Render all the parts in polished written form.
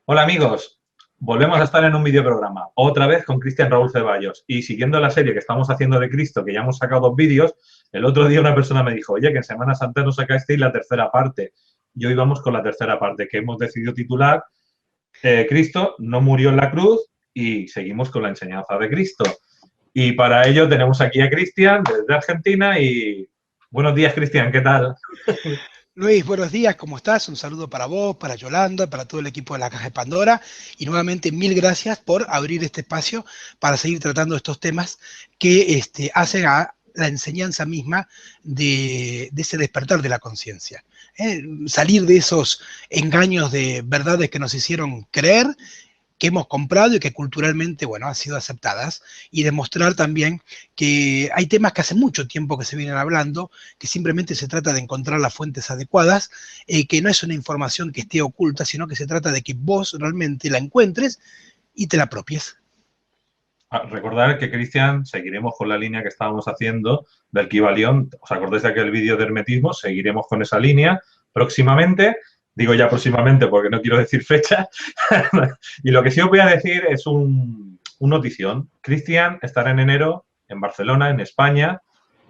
Hola amigos, volvemos a estar en un videoprograma, otra vez con Cristian Raúl Ceballos. Y siguiendo la serie que estamos haciendo de Cristo, que ya hemos sacado 2 vídeos, el otro día una persona me dijo, oye, que en Semana Santa no sacasteis la tercera parte. Y hoy vamos con la tercera parte, que hemos decidido titular Cristo no murió en la cruz, y seguimos con la enseñanza de Cristo. Y para ello tenemos aquí a Cristian desde Argentina y buenos días, Cristian, ¿qué tal? Luis, buenos días, ¿cómo estás? Un saludo para vos, para Yolanda, para todo el equipo de la Caja de Pandora y nuevamente mil gracias por abrir este espacio para seguir tratando estos temas que hacen a la enseñanza misma de ese despertar de la conciencia. Salir de esos engaños de verdades que nos hicieron creer, que hemos comprado y que culturalmente, bueno, han sido aceptadas, y demostrar también que hay temas que hace mucho tiempo que se vienen hablando, que simplemente se trata de encontrar las fuentes adecuadas, que no es una información que esté oculta, sino que se trata de que vos realmente la encuentres y te la apropies. Recordar que, Cristian, seguiremos con la línea que estábamos haciendo del Kybalión. ¿Os acordáis de aquel vídeo de hermetismo? Seguiremos con esa línea próximamente. Digo ya próximamente porque no quiero decir fecha. Y lo que sí os voy a decir es un notición. Cristian estará en enero en Barcelona, en España,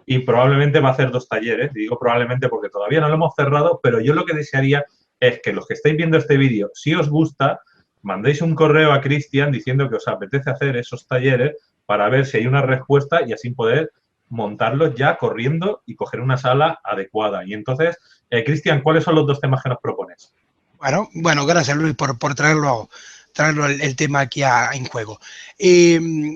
y probablemente va a hacer 2 talleres. Y digo probablemente porque todavía no lo hemos cerrado, pero yo lo que desearía es que los que estáis viendo este vídeo, si os gusta, mandéis un correo a Cristian diciendo que os apetece hacer esos talleres para ver si hay una respuesta y así poder montarlos ya corriendo y coger una sala adecuada. Y entonces, Cristian, ¿cuáles son los 2 temas que nos propones? Bueno, gracias Luis por traerlo el tema aquí en juego.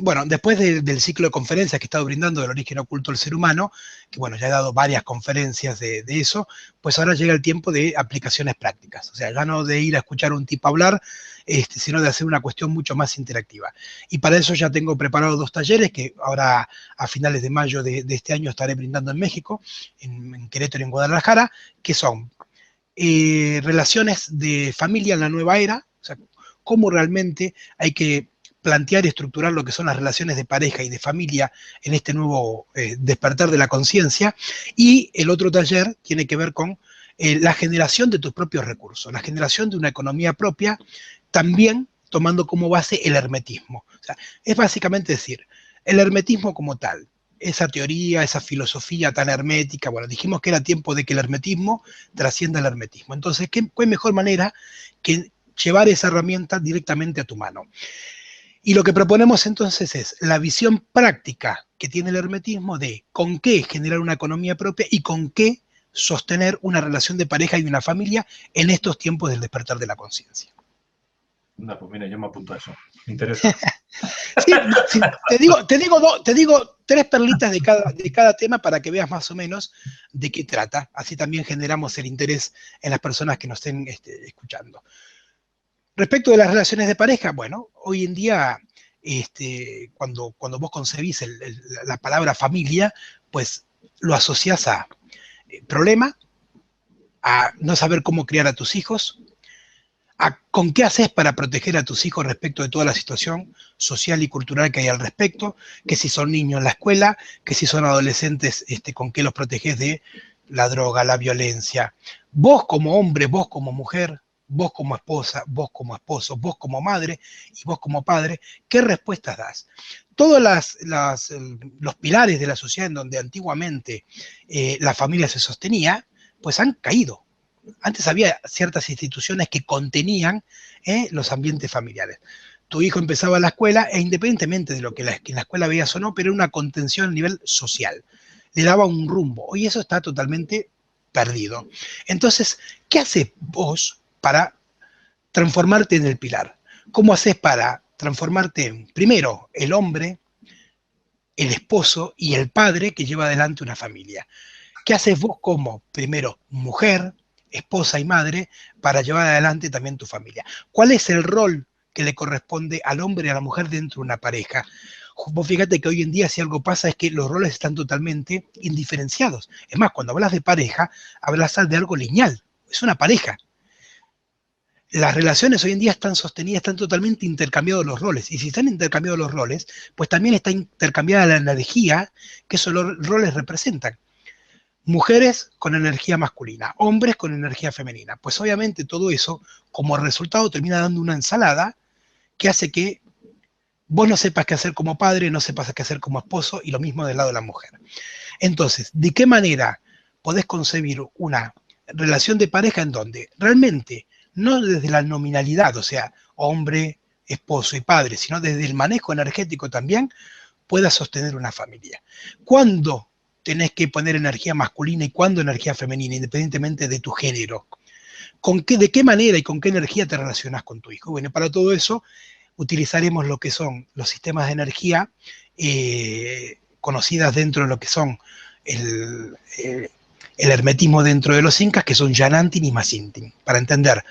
Bueno, después del ciclo de conferencias que he estado brindando del origen oculto del ser humano, que bueno, ya he dado varias conferencias de eso, pues ahora llega el tiempo de aplicaciones prácticas. O sea, ya no de ir a escuchar a un tipo hablar, sino de hacer una cuestión mucho más interactiva. Y para eso ya tengo preparados 2 talleres que ahora a finales de mayo de este año estaré brindando en México, en Querétaro y en Guadalajara, que son relaciones de familia en la nueva era, o sea, cómo realmente hay que plantear y estructurar lo que son las relaciones de pareja y de familia en este nuevo despertar de la conciencia. Y el otro taller tiene que ver con la generación de tus propios recursos, la generación de una economía propia, también tomando como base el hermetismo. O sea, es básicamente decir, el hermetismo como tal, esa teoría, esa filosofía tan hermética, bueno, dijimos que era tiempo de que el hermetismo trascienda el hermetismo. Entonces, ¿qué mejor manera que llevar esa herramienta directamente a tu mano? Y lo que proponemos entonces es la visión práctica que tiene el hermetismo de con qué generar una economía propia y con qué sostener una relación de pareja y una familia en estos tiempos del despertar de la conciencia. No, pues mira, yo me apunto a eso. Me interesa. Sí, sí, te digo 3 perlitas de cada tema para que veas más o menos de qué trata. Así también generamos el interés en las personas que nos estén escuchando. Respecto de las relaciones de pareja, bueno, hoy en día, cuando vos concebís la palabra familia, pues lo asociás a problema, a no saber cómo criar a tus hijos, con qué haces para proteger a tus hijos respecto de toda la situación social y cultural que hay al respecto, que si son niños en la escuela, que si son adolescentes, con qué los proteges de la droga, la violencia. Vos como hombre, vos como mujer, vos como esposa, vos como esposo, vos como madre y vos como padre, ¿qué respuestas das? Todos los pilares de la sociedad en donde antiguamente la familia se sostenía, pues han caído. Antes había ciertas instituciones que contenían los ambientes familiares. Tu hijo empezaba la escuela e independientemente de lo que en la escuela veías o no, pero era una contención a nivel social. Le daba un rumbo. Hoy eso está totalmente perdido. Entonces, ¿qué haces vos para transformarte en el pilar? ¿Cómo haces para transformarte en, primero, el hombre, el esposo y el padre que lleva adelante una familia? ¿Qué haces vos como, primero, mujer, esposa y madre, para llevar adelante también tu familia? ¿Cuál es el rol que le corresponde al hombre y a la mujer dentro de una pareja? Vos fíjate que hoy en día si algo pasa es que los roles están totalmente indiferenciados. Es más, cuando hablas de pareja, hablas de algo lineal, es una pareja. Las relaciones hoy en día están sostenidas, están totalmente intercambiados los roles. Y si están intercambiados los roles, pues también está intercambiada la energía que esos roles representan. mujeres con energía masculina, hombres con energía femenina. Pues obviamente todo eso, como resultado, termina dando una ensalada que hace que vos no sepas qué hacer como padre, no sepas qué hacer como esposo, y lo mismo del lado de la mujer. Entonces, ¿de qué manera podés concebir una relación de pareja en donde realmente, no desde la nominalidad, o sea, hombre, esposo y padre, sino desde el manejo energético también, puedas sostener una familia? ¿Cuándo tenés que poner energía masculina y cuándo energía femenina, independientemente de tu género? ¿De qué manera y con qué energía te relacionas con tu hijo? Bueno, para todo eso utilizaremos lo que son los sistemas de energía conocidas dentro de lo que son el hermetismo dentro de los incas, que son Yanantin y Masintin, para entender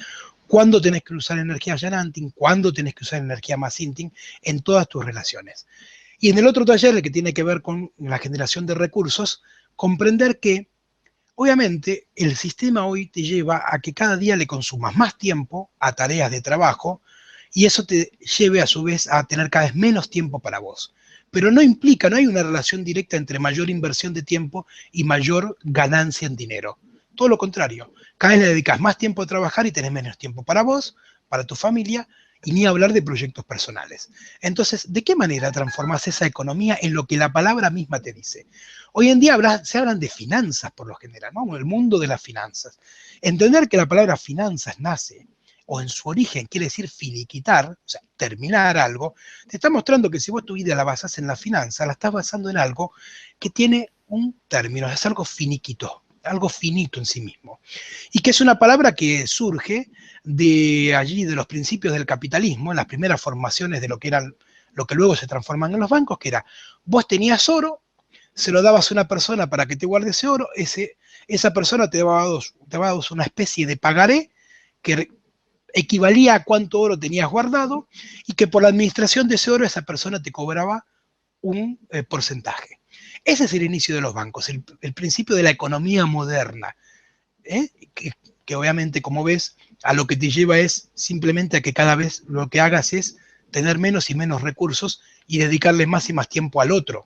cuándo tenés que usar energía Yanantin, cuándo tenés que usar energía Masintin en todas tus relaciones. Y en el otro taller, el que tiene que ver con la generación de recursos, comprender que obviamente el sistema hoy te lleva a que cada día le consumas más tiempo a tareas de trabajo, y eso te lleve a su vez a tener cada vez menos tiempo para vos. Pero no implica, no hay una relación directa entre mayor inversión de tiempo y mayor ganancia en dinero. Todo lo contrario, cada vez le dedicas más tiempo a trabajar y tenés menos tiempo para vos, para tu familia, y ni hablar de proyectos personales. Entonces, ¿de qué manera transformás esa economía en lo que la palabra misma te dice? Hoy en día se hablan de finanzas por lo general, ¿no? El mundo de las finanzas. Entender que la palabra finanzas nace, o en su origen quiere decir finiquitar, o sea, terminar algo, te está mostrando que si vos tu vida la basás en la finanza, la estás basando en algo que tiene un término, es algo finiquito, algo finito en sí mismo. Y que es una palabra que surge de allí, de los principios del capitalismo, en las primeras formaciones de lo que eran, lo que luego se transforman en los bancos, que era, vos tenías oro, se lo dabas a una persona para que te guarde ese oro, esa persona te daba una especie de pagaré que equivalía a cuánto oro tenías guardado, y que por la administración de ese oro esa persona te cobraba un porcentaje. Ese es el inicio de los bancos, el principio de la economía moderna, que obviamente, como ves, a lo que te lleva es simplemente a que cada vez lo que hagas es tener menos y menos recursos y dedicarle más y más tiempo al otro.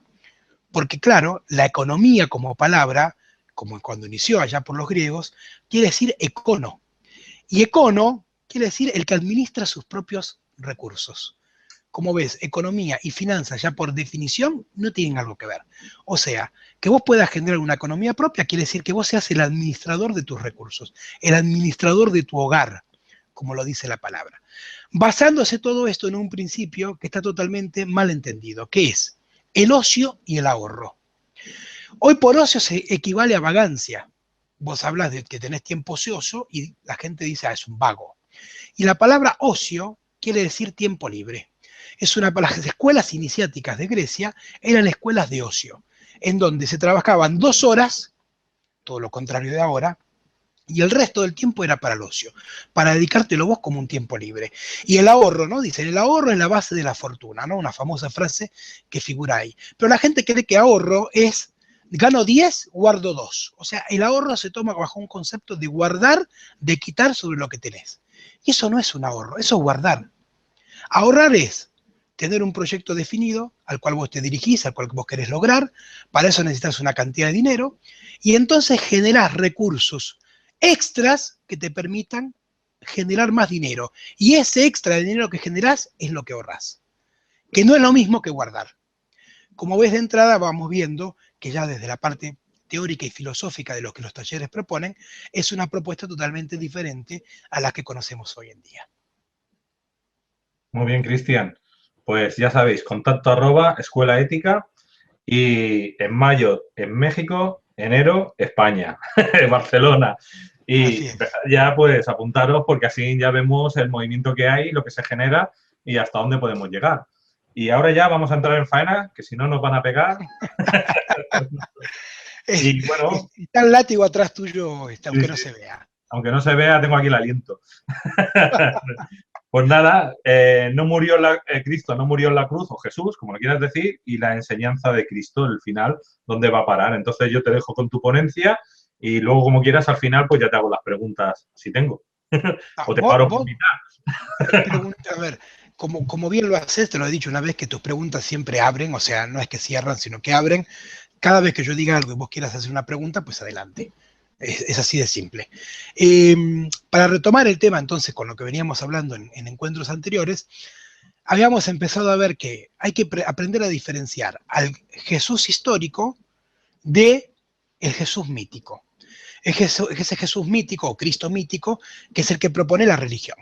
Porque claro, la economía como palabra, como cuando inició allá por los griegos, quiere decir econo. Y econo quiere decir el que administra sus propios recursos. Como ves, economía y finanzas ya por definición no tienen algo que ver. O sea, que vos puedas generar una economía propia quiere decir que vos seas el administrador de tus recursos, el administrador de tu hogar, como lo dice la palabra. Basándose todo esto en un principio que está totalmente mal entendido, que es el ocio y el ahorro. Hoy por ocio se equivale a vagancia. Vos hablas de que tenés tiempo ocioso y la gente dice, es un vago. Y la palabra ocio quiere decir tiempo libre. Las escuelas iniciáticas de Grecia eran escuelas de ocio, en donde se trabajaban 2 horas, todo lo contrario de ahora, y el resto del tiempo era para el ocio, para dedicártelo vos como un tiempo libre. Y el ahorro, ¿no? Dicen, el ahorro es la base de la fortuna, ¿no? Una famosa frase que figura ahí. Pero la gente cree que ahorro es, gano 10, guardo 2. O sea, el ahorro se toma bajo un concepto de guardar, de quitar sobre lo que tenés. Y eso no es un ahorro, eso es guardar. Ahorrar es tener un proyecto definido al cual vos te dirigís, al cual vos querés lograr, para eso necesitas una cantidad de dinero, y entonces generás recursos extras que te permitan generar más dinero. Y ese extra de dinero que generás es lo que ahorrás, que no es lo mismo que guardar. Como ves de entrada, vamos viendo que ya desde la parte teórica y filosófica de lo que los talleres proponen, es una propuesta totalmente diferente a la que conocemos hoy en día. Muy bien, Cristian. Pues ya sabéis, contacto @ Escuela Ética, y en mayo en México, enero España, Barcelona. Y ya pues apuntaros porque así ya vemos el movimiento que hay, lo que se genera y hasta dónde podemos llegar. Y ahora ya vamos a entrar en faena, que si no nos van a pegar. Y bueno, está el látigo atrás tuyo, aunque no se vea. Aunque no se vea, tengo aquí el aliento. Pues nada, no murió Cristo, no murió en la cruz, o Jesús, como lo quieras decir, y la enseñanza de Cristo, el final, ¿dónde va a parar? Entonces yo te dejo con tu ponencia y luego, como quieras, al final, pues ya te hago las preguntas, si tengo. O te paro por mitad. A ver, como bien lo haces, te lo he dicho una vez, que tus preguntas siempre abren, o sea, no es que cierran, sino que abren. Cada vez que yo diga algo y vos quieras hacer una pregunta, pues adelante. Es así de simple. Para retomar el tema entonces con lo que veníamos hablando en encuentros anteriores, habíamos empezado a ver que hay que aprender a diferenciar al Jesús histórico de el Jesús mítico. Ese Jesús mítico o Cristo mítico, que es el que propone la religión.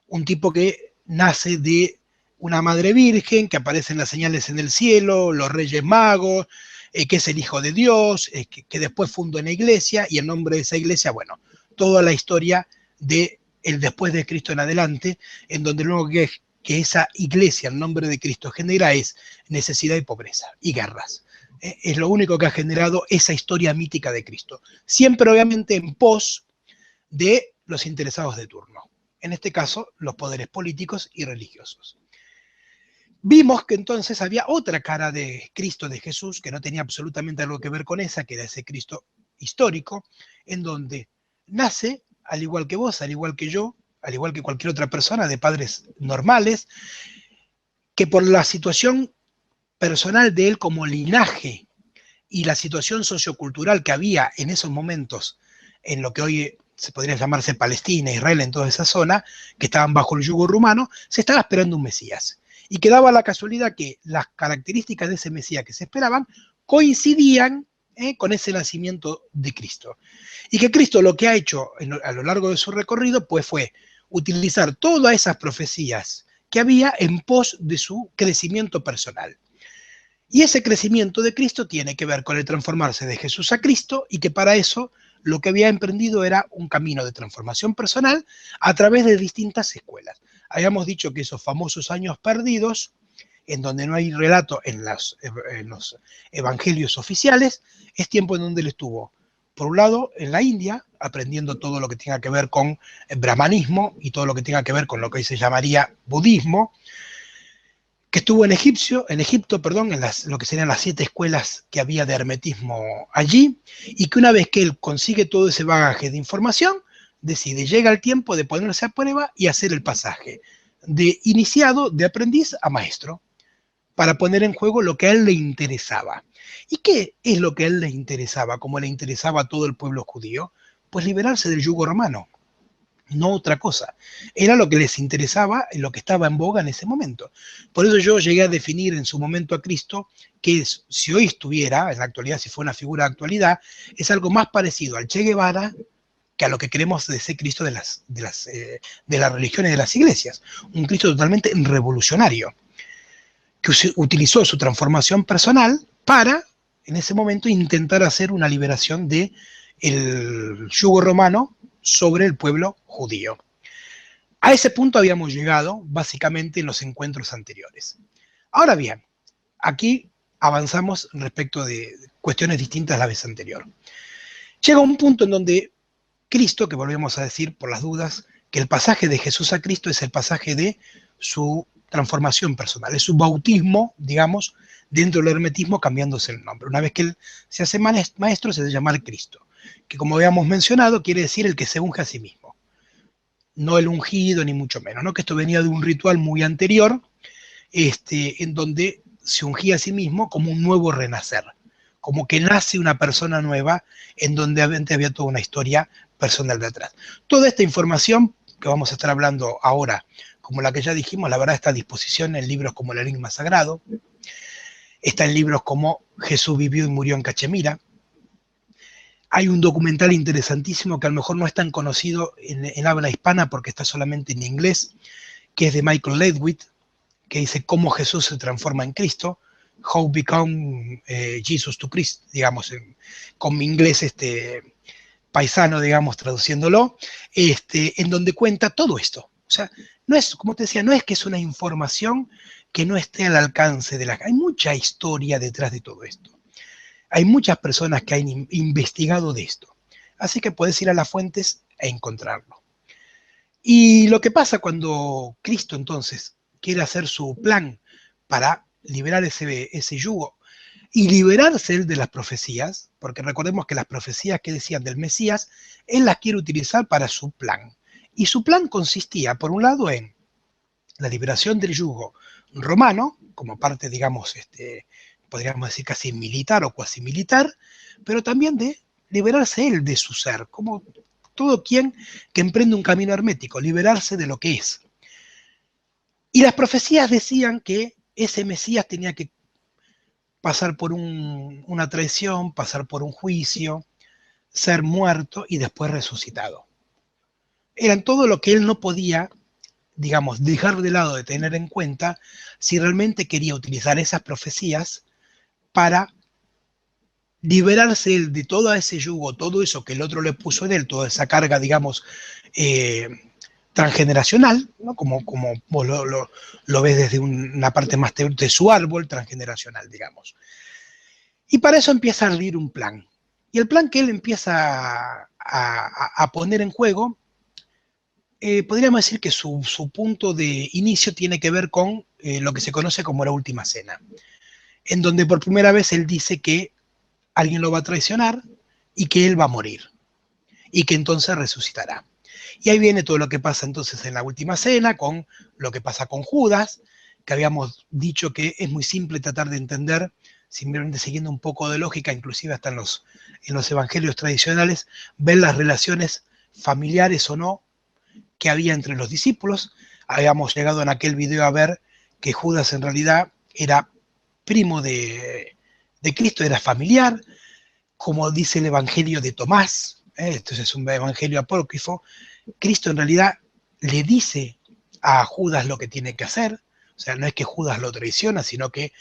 Un tipo que nace de una madre virgen, que aparecen las señales en el cielo, los reyes magos, que es el Hijo de Dios, que después fundó una iglesia, y en nombre de esa iglesia, bueno, toda la historia de el después de Cristo en adelante, en donde lo único que esa iglesia en nombre de Cristo genera es necesidad y pobreza y guerras. Es lo único que ha generado esa historia mítica de Cristo. Siempre, obviamente, en pos de los interesados de turno. En este caso, los poderes políticos y religiosos. Vimos que entonces había otra cara de Cristo, de Jesús, que no tenía absolutamente algo que ver con esa, que era ese Cristo histórico, en donde nace, al igual que vos, al igual que yo, al igual que cualquier otra persona, de padres normales, que por la situación personal de él como linaje y la situación sociocultural que había en esos momentos en lo que hoy se podría llamarse Palestina, Israel, en toda esa zona, que estaban bajo el yugo rumano, se estaba esperando un Mesías. Y quedaba la casualidad que las características de ese Mesías que se esperaban coincidían con ese nacimiento de Cristo. Y que Cristo lo que ha hecho a lo largo de su recorrido pues fue utilizar todas esas profecías que había en pos de su crecimiento personal. Y ese crecimiento de Cristo tiene que ver con el transformarse de Jesús a Cristo, y que para eso lo que había emprendido era un camino de transformación personal a través de distintas escuelas. Habíamos dicho que esos famosos años perdidos, en donde no hay relato en los evangelios oficiales, es tiempo en donde él estuvo, por un lado, en la India, aprendiendo todo lo que tenga que ver con el brahmanismo y todo lo que tenga que ver con lo que hoy se llamaría budismo, que estuvo en Egipto, en lo que serían las 7 escuelas que había de hermetismo allí, y que una vez que él consigue todo ese bagaje de información, decide, llega el tiempo de ponerse a prueba y hacer el pasaje de iniciado, de aprendiz a maestro, para poner en juego lo que a él le interesaba. ¿Y qué es lo que a él le interesaba, como le interesaba a todo el pueblo judío? Pues liberarse del yugo romano. No otra cosa. Era lo que les interesaba, lo que estaba en boga en ese momento. Por eso yo llegué a definir en su momento a Cristo que si hoy estuviera, en la actualidad, si fue una figura de actualidad, es algo más parecido al Che Guevara que a lo que queremos de ese Cristo de las religiones y de las iglesias. Un Cristo totalmente revolucionario, que utilizó su transformación personal para, en ese momento, intentar hacer una liberación del yugo romano sobre el pueblo judío. A ese punto habíamos llegado básicamente en los encuentros anteriores. Ahora bien, aquí avanzamos respecto de cuestiones distintas a la vez anterior. Llega un punto en donde Cristo, que volvemos a decir por las dudas, que el pasaje de Jesús a Cristo es el pasaje de su transformación personal, es su bautismo, digamos, dentro del hermetismo, cambiándose el nombre. Una vez que él se hace maestro, se debe llamar Cristo, que como habíamos mencionado, quiere decir el que se unge a sí mismo. No el ungido, ni mucho menos, ¿no? Que esto venía de un ritual muy anterior, en donde se ungía a sí mismo como un nuevo renacer, como que nace una persona nueva, en donde antes había toda una historia personal detrás. Toda esta información que vamos a estar hablando ahora, como la que ya dijimos, la verdad está a disposición en libros como El Enigma Sagrado, está en libros como Jesús vivió y murió en Cachemira. Hay un documental interesantísimo que a lo mejor no es tan conocido en habla hispana porque está solamente en inglés, que es de Michael Ledwith, que dice cómo Jesús se transforma en Cristo, How Become Jesus to Christ, digamos, con mi inglés paisano, digamos, traduciéndolo, en donde cuenta todo esto. O sea, no es, como te decía, no es que es una información que no esté al alcance de la... Hay mucha historia detrás de todo esto. Hay muchas personas que han investigado de esto. Así que puedes ir a las fuentes e encontrarlo. Y lo que pasa cuando Cristo entonces quiere hacer su plan para liberar ese yugo y liberarse él de las profecías, porque recordemos que las profecías que decían del Mesías, él las quiere utilizar para su plan. Y su plan consistía, por un lado, en la liberación del yugo romano, como parte, digamos, podríamos decir casi militar o cuasi militar, pero también de liberarse él de su ser, como todo quien que emprende un camino hermético, liberarse de lo que es. Y las profecías decían que ese Mesías tenía que pasar por una traición, pasar por un juicio, ser muerto y después resucitado. Eran todo lo que él no podía, digamos, dejar de lado de tener en cuenta si realmente quería utilizar esas profecías para liberarse él de todo ese yugo, todo eso que el otro le puso en él, toda esa carga, digamos, transgeneracional, ¿no? Como vos lo ves desde una parte más de su árbol transgeneracional, digamos. Y para eso empieza a ardir un plan. Y el plan que él empieza a poner en juego, podríamos decir que su punto de inicio tiene que ver con lo que se conoce como la última cena, en donde por primera vez él dice que alguien lo va a traicionar y que él va a morir, y que entonces resucitará. Y ahí viene todo lo que pasa entonces en la última cena, con lo que pasa con Judas, que habíamos dicho que es muy simple tratar de entender, simplemente siguiendo un poco de lógica, inclusive hasta en los evangelios tradicionales, ver las relaciones familiares o no que había entre los discípulos. Habíamos llegado en aquel video a ver que Judas en realidad era primo de Cristo, era familiar, como dice el evangelio de Tomás, esto es un evangelio apócrifo. Cristo en realidad le dice a Judas lo que tiene que hacer, o sea, no es que Judas lo traiciona, sino que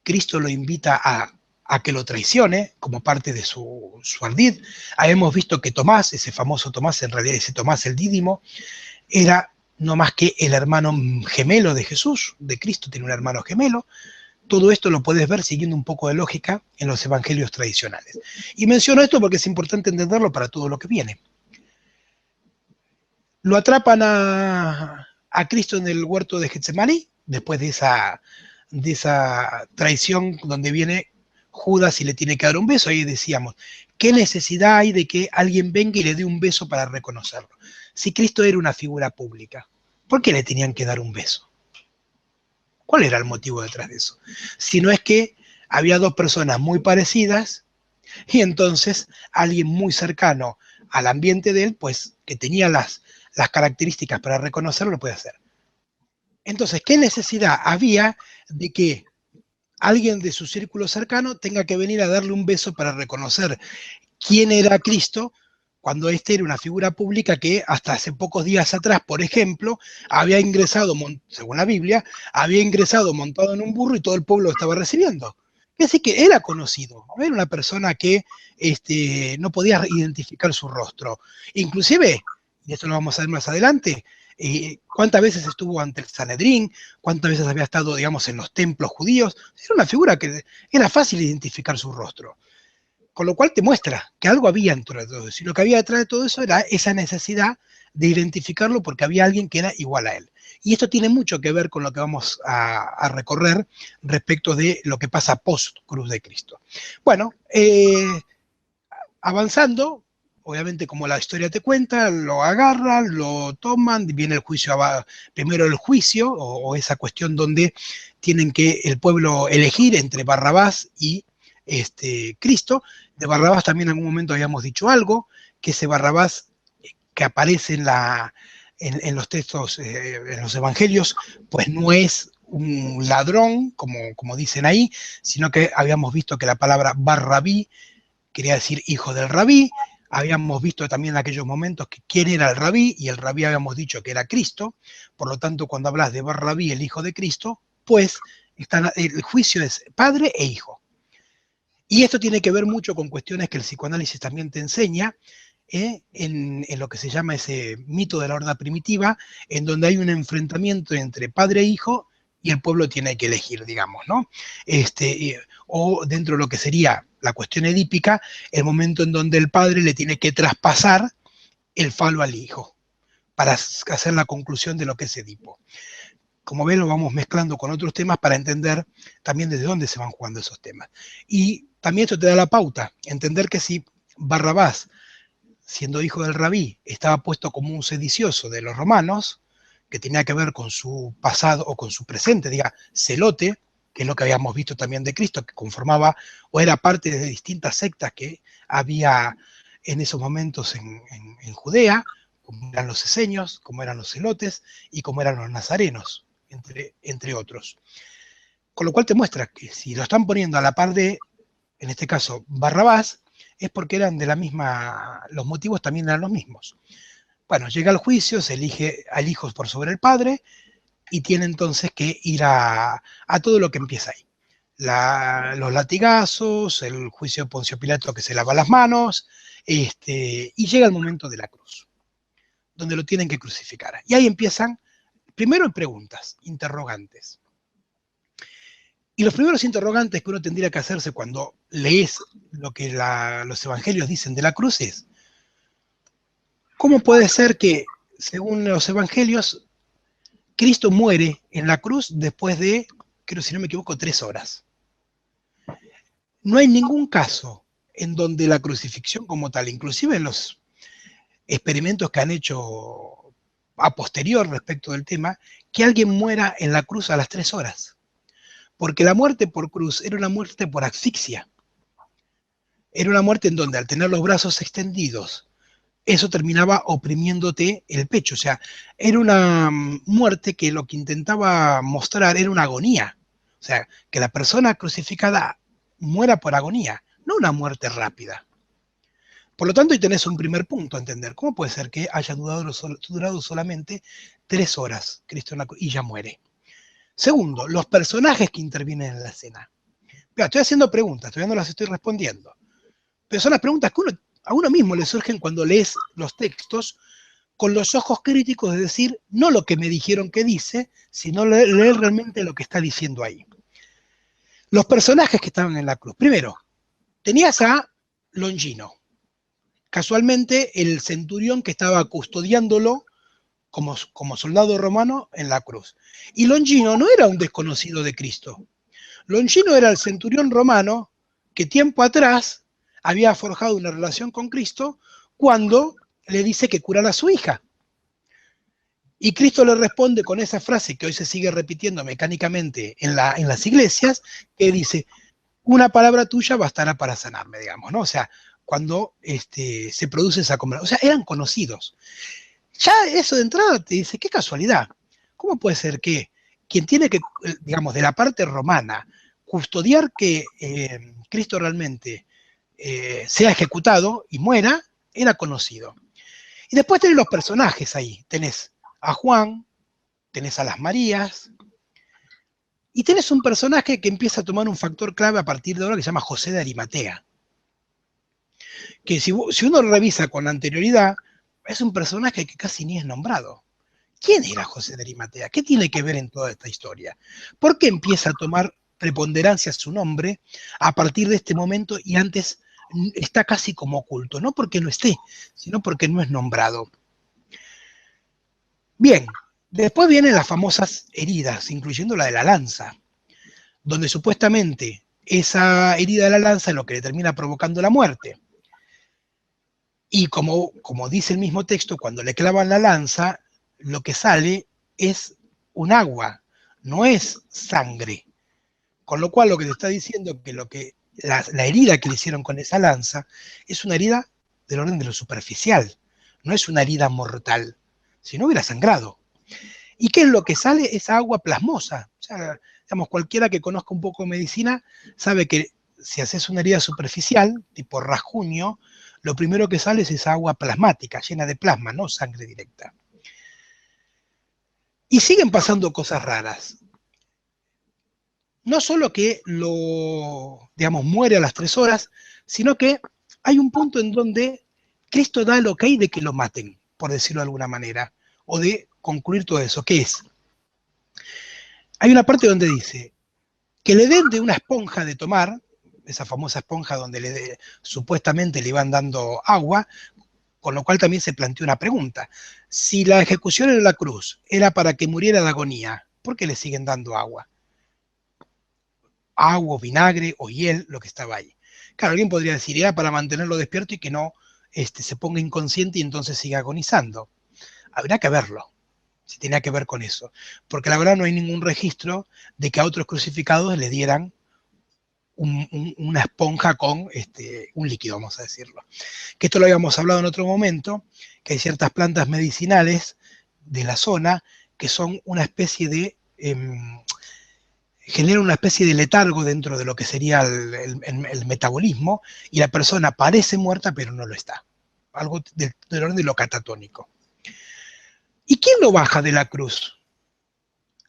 Cristo lo invita a que lo traicione como parte de su ardid. Hemos visto que Tomás, ese famoso Tomás, en realidad ese Tomás el Dídimo, era no más que el hermano gemelo de Jesús, de Cristo tiene un hermano gemelo. Todo esto lo puedes ver siguiendo un poco de lógica en los evangelios tradicionales. Y menciono esto porque es importante entenderlo para todo lo que viene. Lo atrapan a Cristo en el huerto de Getsemaní, después de esa traición donde viene Judas y le tiene que dar un beso. Ahí decíamos, ¿qué necesidad hay de que alguien venga y le dé un beso para reconocerlo? Si Cristo era una figura pública, ¿por qué le tenían que dar un beso? ¿Cuál era el motivo detrás de eso? Si no es que había dos personas muy parecidas y entonces alguien muy cercano al ambiente de él, pues que tenía las características para reconocerlo, lo puede hacer. Entonces, ¿qué necesidad había de que alguien de su círculo cercano tenga que venir a darle un beso para reconocer quién era Cristo, cuando este era una figura pública que hasta hace pocos días atrás, por ejemplo, había ingresado, según la Biblia, había ingresado montado en un burro y todo el pueblo lo estaba recibiendo? Es decir, que era conocido, no era una persona que no podía identificar su rostro. Inclusive, y esto lo vamos a ver más adelante, cuántas veces estuvo ante el Sanedrín, cuántas veces había estado, digamos, en los templos judíos. Era una figura que era fácil identificar su rostro. Con lo cual te muestra que algo había dentro de todo eso. Y lo que había detrás de todo eso era esa necesidad de identificarlo porque había alguien que era igual a él. Y esto tiene mucho que ver con lo que vamos a recorrer respecto de lo que pasa post-cruz de Cristo. Bueno, avanzando, obviamente como la historia te cuenta, lo agarran, lo toman, viene el juicio, primero el juicio, o esa cuestión donde tienen que el pueblo elegir entre Barrabás y Cristo. De Barrabás también en algún momento habíamos dicho algo, que ese Barrabás que aparece en los textos, en los evangelios, pues no es un ladrón, como dicen ahí, sino que habíamos visto que la palabra Barrabí quería decir hijo del rabí. Habíamos visto también en aquellos momentos que quién era el rabí, y el rabí habíamos dicho que era Cristo. Por lo tanto, cuando hablas de Barrabí, el hijo de Cristo, pues el juicio es padre e hijo. Y esto tiene que ver mucho con cuestiones que el psicoanálisis también te enseña, en lo que se llama ese mito de la horda primitiva, en donde hay un enfrentamiento entre padre e hijo y el pueblo tiene que elegir, digamos, ¿no? O dentro de lo que sería la cuestión edípica, el momento en donde el padre le tiene que traspasar el falo al hijo para hacer la conclusión de lo que es Edipo. Como ven, lo vamos mezclando con otros temas para entender también desde dónde se van jugando esos temas. Y también esto te da la pauta, entender que si Barrabás, siendo hijo del rabí, estaba puesto como un sedicioso de los romanos, que tenía que ver con su pasado o con su presente, diga, celote, que es lo que habíamos visto también de Cristo, que conformaba o era parte de distintas sectas que había en esos momentos en Judea, como eran los esenios, como eran los celotes y como eran los nazarenos, entre otros. Con lo cual te muestra que si lo están poniendo a la par de, en este caso, Barrabás, es porque eran de la misma, los motivos también eran los mismos. Bueno, llega el juicio, se elige al hijo por sobre el padre, y tiene entonces que ir a todo lo que empieza ahí. Los latigazos, el juicio de Poncio Pilato que se lava las manos, y llega el momento de la cruz, donde lo tienen que crucificar. Y ahí empiezan, primero preguntas, interrogantes. Y los primeros interrogantes que uno tendría que hacerse cuando lees lo que los evangelios dicen de la cruz es, ¿cómo puede ser que, según los evangelios, Cristo muere en la cruz después de, creo si no me equivoco, 3 horas? No hay ningún caso en donde la crucifixión como tal, inclusive en los experimentos que han hecho a posterior respecto del tema, que alguien muera en la cruz a las 3 horas. Porque la muerte por cruz era una muerte por asfixia. Era una muerte en donde al tener los brazos extendidos, eso terminaba oprimiéndote el pecho. O sea, era una muerte que lo que intentaba mostrar era una agonía. O sea, que la persona crucificada muera por agonía, no una muerte rápida. Por lo tanto, ahí tenés un primer punto a entender. ¿Cómo puede ser que haya durado solamente 3 horas Cristo en la cruz y ya muere? Segundo, los personajes que intervienen en la escena. Mira, estoy haciendo preguntas, todavía no las estoy respondiendo. Pero son las preguntas que a uno mismo le surgen cuando lees los textos con los ojos críticos de decir, no lo que me dijeron que dice, sino leer realmente lo que está diciendo ahí. Los personajes que estaban en la cruz. Primero, tenías a Longino, casualmente el centurión que estaba custodiándolo como soldado romano en la cruz. Y Longino no era un desconocido de Cristo. Longino era el centurión romano que tiempo atrás había forjado una relación con Cristo cuando le dice que curara a su hija. Y Cristo le responde con esa frase que hoy se sigue repitiendo mecánicamente en las iglesias, que dice, una palabra tuya bastará para sanarme, digamos, ¿no? O sea, cuando se produce esa conversación. O sea, eran conocidos. Ya eso de entrada te dice, qué casualidad. ¿Cómo puede ser que quien tiene que, digamos, de la parte romana, custodiar que Cristo realmente sea ejecutado y muera, era conocido? Y después tenés los personajes ahí. Tenés a Juan, tenés a las Marías, y tenés un personaje que empieza a tomar un factor clave a partir de ahora que se llama José de Arimatea. Que si uno revisa con anterioridad, es un personaje que casi ni es nombrado. ¿Quién era José de Arimatea? ¿Qué tiene que ver en toda esta historia? ¿Por qué empieza a tomar preponderancia su nombre a partir de este momento y antes está casi como oculto? No porque no esté, sino porque no es nombrado. Bien, después vienen las famosas heridas, incluyendo la de la lanza, donde supuestamente esa herida de la lanza es lo que le termina provocando la muerte. Y como dice el mismo texto, cuando le clavan la lanza, lo que sale es un agua, no es sangre. Con lo cual lo que te está diciendo que la herida que le hicieron con esa lanza es una herida del orden de lo superficial, no es una herida mortal, si no hubiera sangrado. ¿Y qué es lo que sale? Esa agua plasmosa. O sea, digamos, cualquiera que conozca un poco de medicina sabe que si haces una herida superficial, tipo rasguño, lo primero que sale es esa agua plasmática, llena de plasma, no sangre directa. Y siguen pasando cosas raras. No solo que muere a las 3 horas, sino que hay un punto en donde Cristo da el ok de que lo maten, por decirlo de alguna manera, o de concluir todo eso. ¿Qué es? Hay una parte donde dice que le den de una esponja de tomar, esa famosa esponja donde supuestamente le iban dando agua, con lo cual también se planteó una pregunta. Si la ejecución en la cruz era para que muriera de agonía, ¿por qué le siguen dando agua? Agua, vinagre o hiel, lo que estaba ahí. Claro, alguien podría decir, era para mantenerlo despierto y que no se ponga inconsciente y entonces siga agonizando. Habrá que verlo. si tenía que ver con eso. Porque la verdad no hay ningún registro de que a otros crucificados le dieran una esponja con un líquido, vamos a decirlo. Que esto lo habíamos hablado en otro momento, que hay ciertas plantas medicinales de la zona que son una especie de... genera una especie de letargo dentro de lo que sería el metabolismo, y la persona parece muerta, pero no lo está. Algo del orden de lo catatónico. ¿Y quién lo baja de la cruz?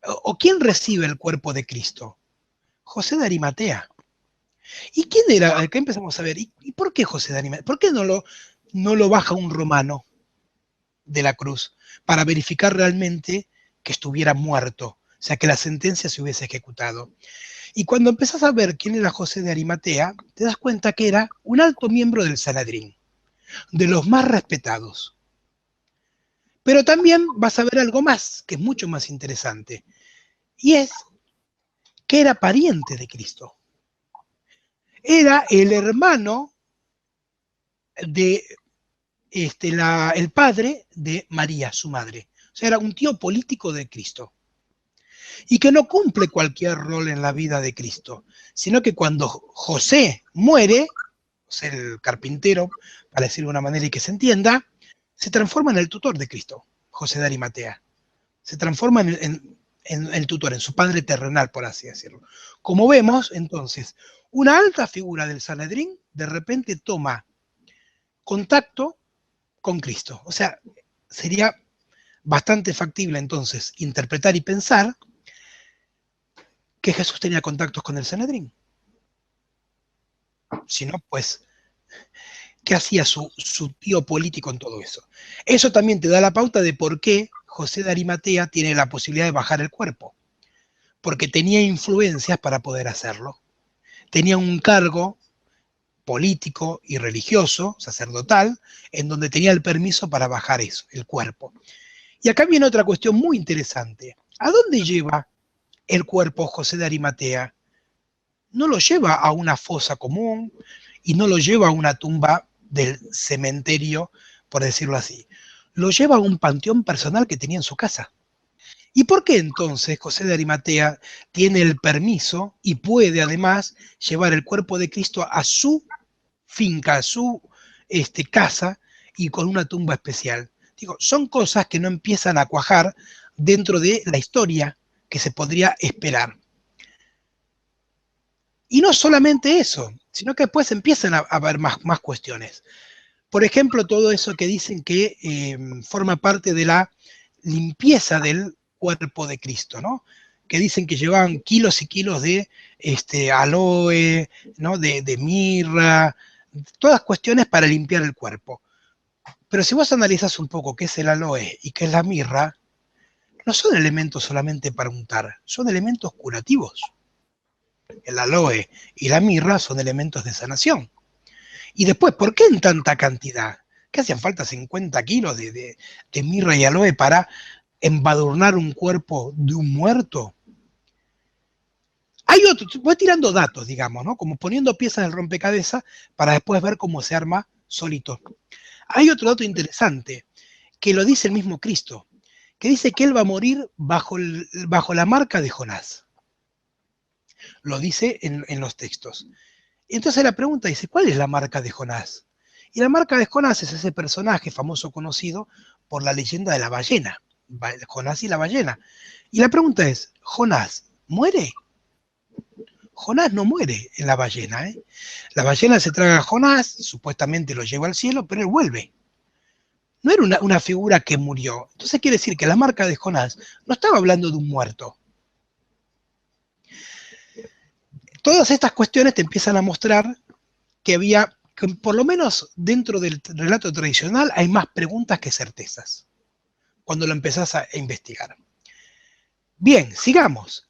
¿O quién recibe el cuerpo de Cristo? José de Arimatea. ¿Y quién era? Acá empezamos a ver, ¿y por qué José de Arimatea? ¿Por qué no lo baja un romano de la cruz para verificar realmente que estuviera muerto? O sea, que la sentencia se hubiese ejecutado. Y cuando empezás a ver quién era José de Arimatea, te das cuenta que era un alto miembro del Sanedrín, de los más respetados. Pero también vas a ver algo más, que es mucho más interesante, y es que era pariente de Cristo. Era el hermano de el padre de María, su madre. O sea, era un tío político de Cristo. Y que no cumple cualquier rol en la vida de Cristo, sino que cuando José muere, o sea, el carpintero, para decirlo de una manera y que se entienda, se transforma en el tutor de Cristo, José de Arimatea. Se transforma en el tutor, en su padre terrenal, por así decirlo. Como vemos, entonces, una alta figura del Sanedrín de repente toma contacto con Cristo. O sea, sería bastante factible entonces interpretar y pensar que Jesús tenía contactos con el Sanedrín. Si no, pues, ¿qué hacía su tío político en todo eso? Eso también te da la pauta de por qué José de Arimatea tiene la posibilidad de bajar el cuerpo. Porque tenía influencias para poder hacerlo. Tenía un cargo político y religioso, sacerdotal, en donde tenía el permiso para bajar eso, el cuerpo. Y acá viene otra cuestión muy interesante. ¿A dónde lleva el cuerpo José de Arimatea? No lo lleva a una fosa común y no lo lleva a una tumba del cementerio, por decirlo así. Lo lleva a un panteón personal que tenía en su casa. ¿Y por qué entonces José de Arimatea tiene el permiso y puede además llevar el cuerpo de Cristo a su finca, a su casa y con una tumba especial? Digo, son cosas que no empiezan a cuajar dentro de la historia que se podría esperar. Y no solamente eso, sino que después empiezan a haber más cuestiones. Por ejemplo, todo eso que dicen que forma parte de la limpieza del cuerpo de Cristo, ¿no? Que dicen que llevaban kilos y kilos de aloe, ¿no? de mirra, todas cuestiones para limpiar el cuerpo. Pero si vos analizás un poco qué es el aloe y qué es la mirra, no son elementos solamente para untar, son elementos curativos. El aloe y la mirra son elementos de sanación. Y después, ¿por qué en tanta cantidad? ¿Qué hacían falta 50 kilos de mirra y aloe para embadurnar un cuerpo de un muerto? Hay otro, voy tirando datos, digamos, ¿no? Como poniendo piezas del rompecabezas para después ver cómo se arma solito. Hay otro dato interesante, que lo dice el mismo Cristo, que dice que él va a morir bajo la marca de Jonás. Lo dice en los textos. Entonces la pregunta dice, ¿cuál es la marca de Jonás? Y la marca de Jonás es ese personaje famoso conocido por la leyenda de la ballena, Jonás y la ballena. Y la pregunta es, ¿Jonás muere? Jonás no muere en la ballena, ¿eh? La ballena se traga a Jonás, supuestamente lo lleva al cielo, pero él vuelve. No era una figura que murió. Entonces quiere decir que la marca de Jonás no estaba hablando de un muerto. Todas estas cuestiones te empiezan a mostrar que por lo menos dentro del relato tradicional, hay más preguntas que certezas, cuando lo empezás a investigar. Bien, sigamos.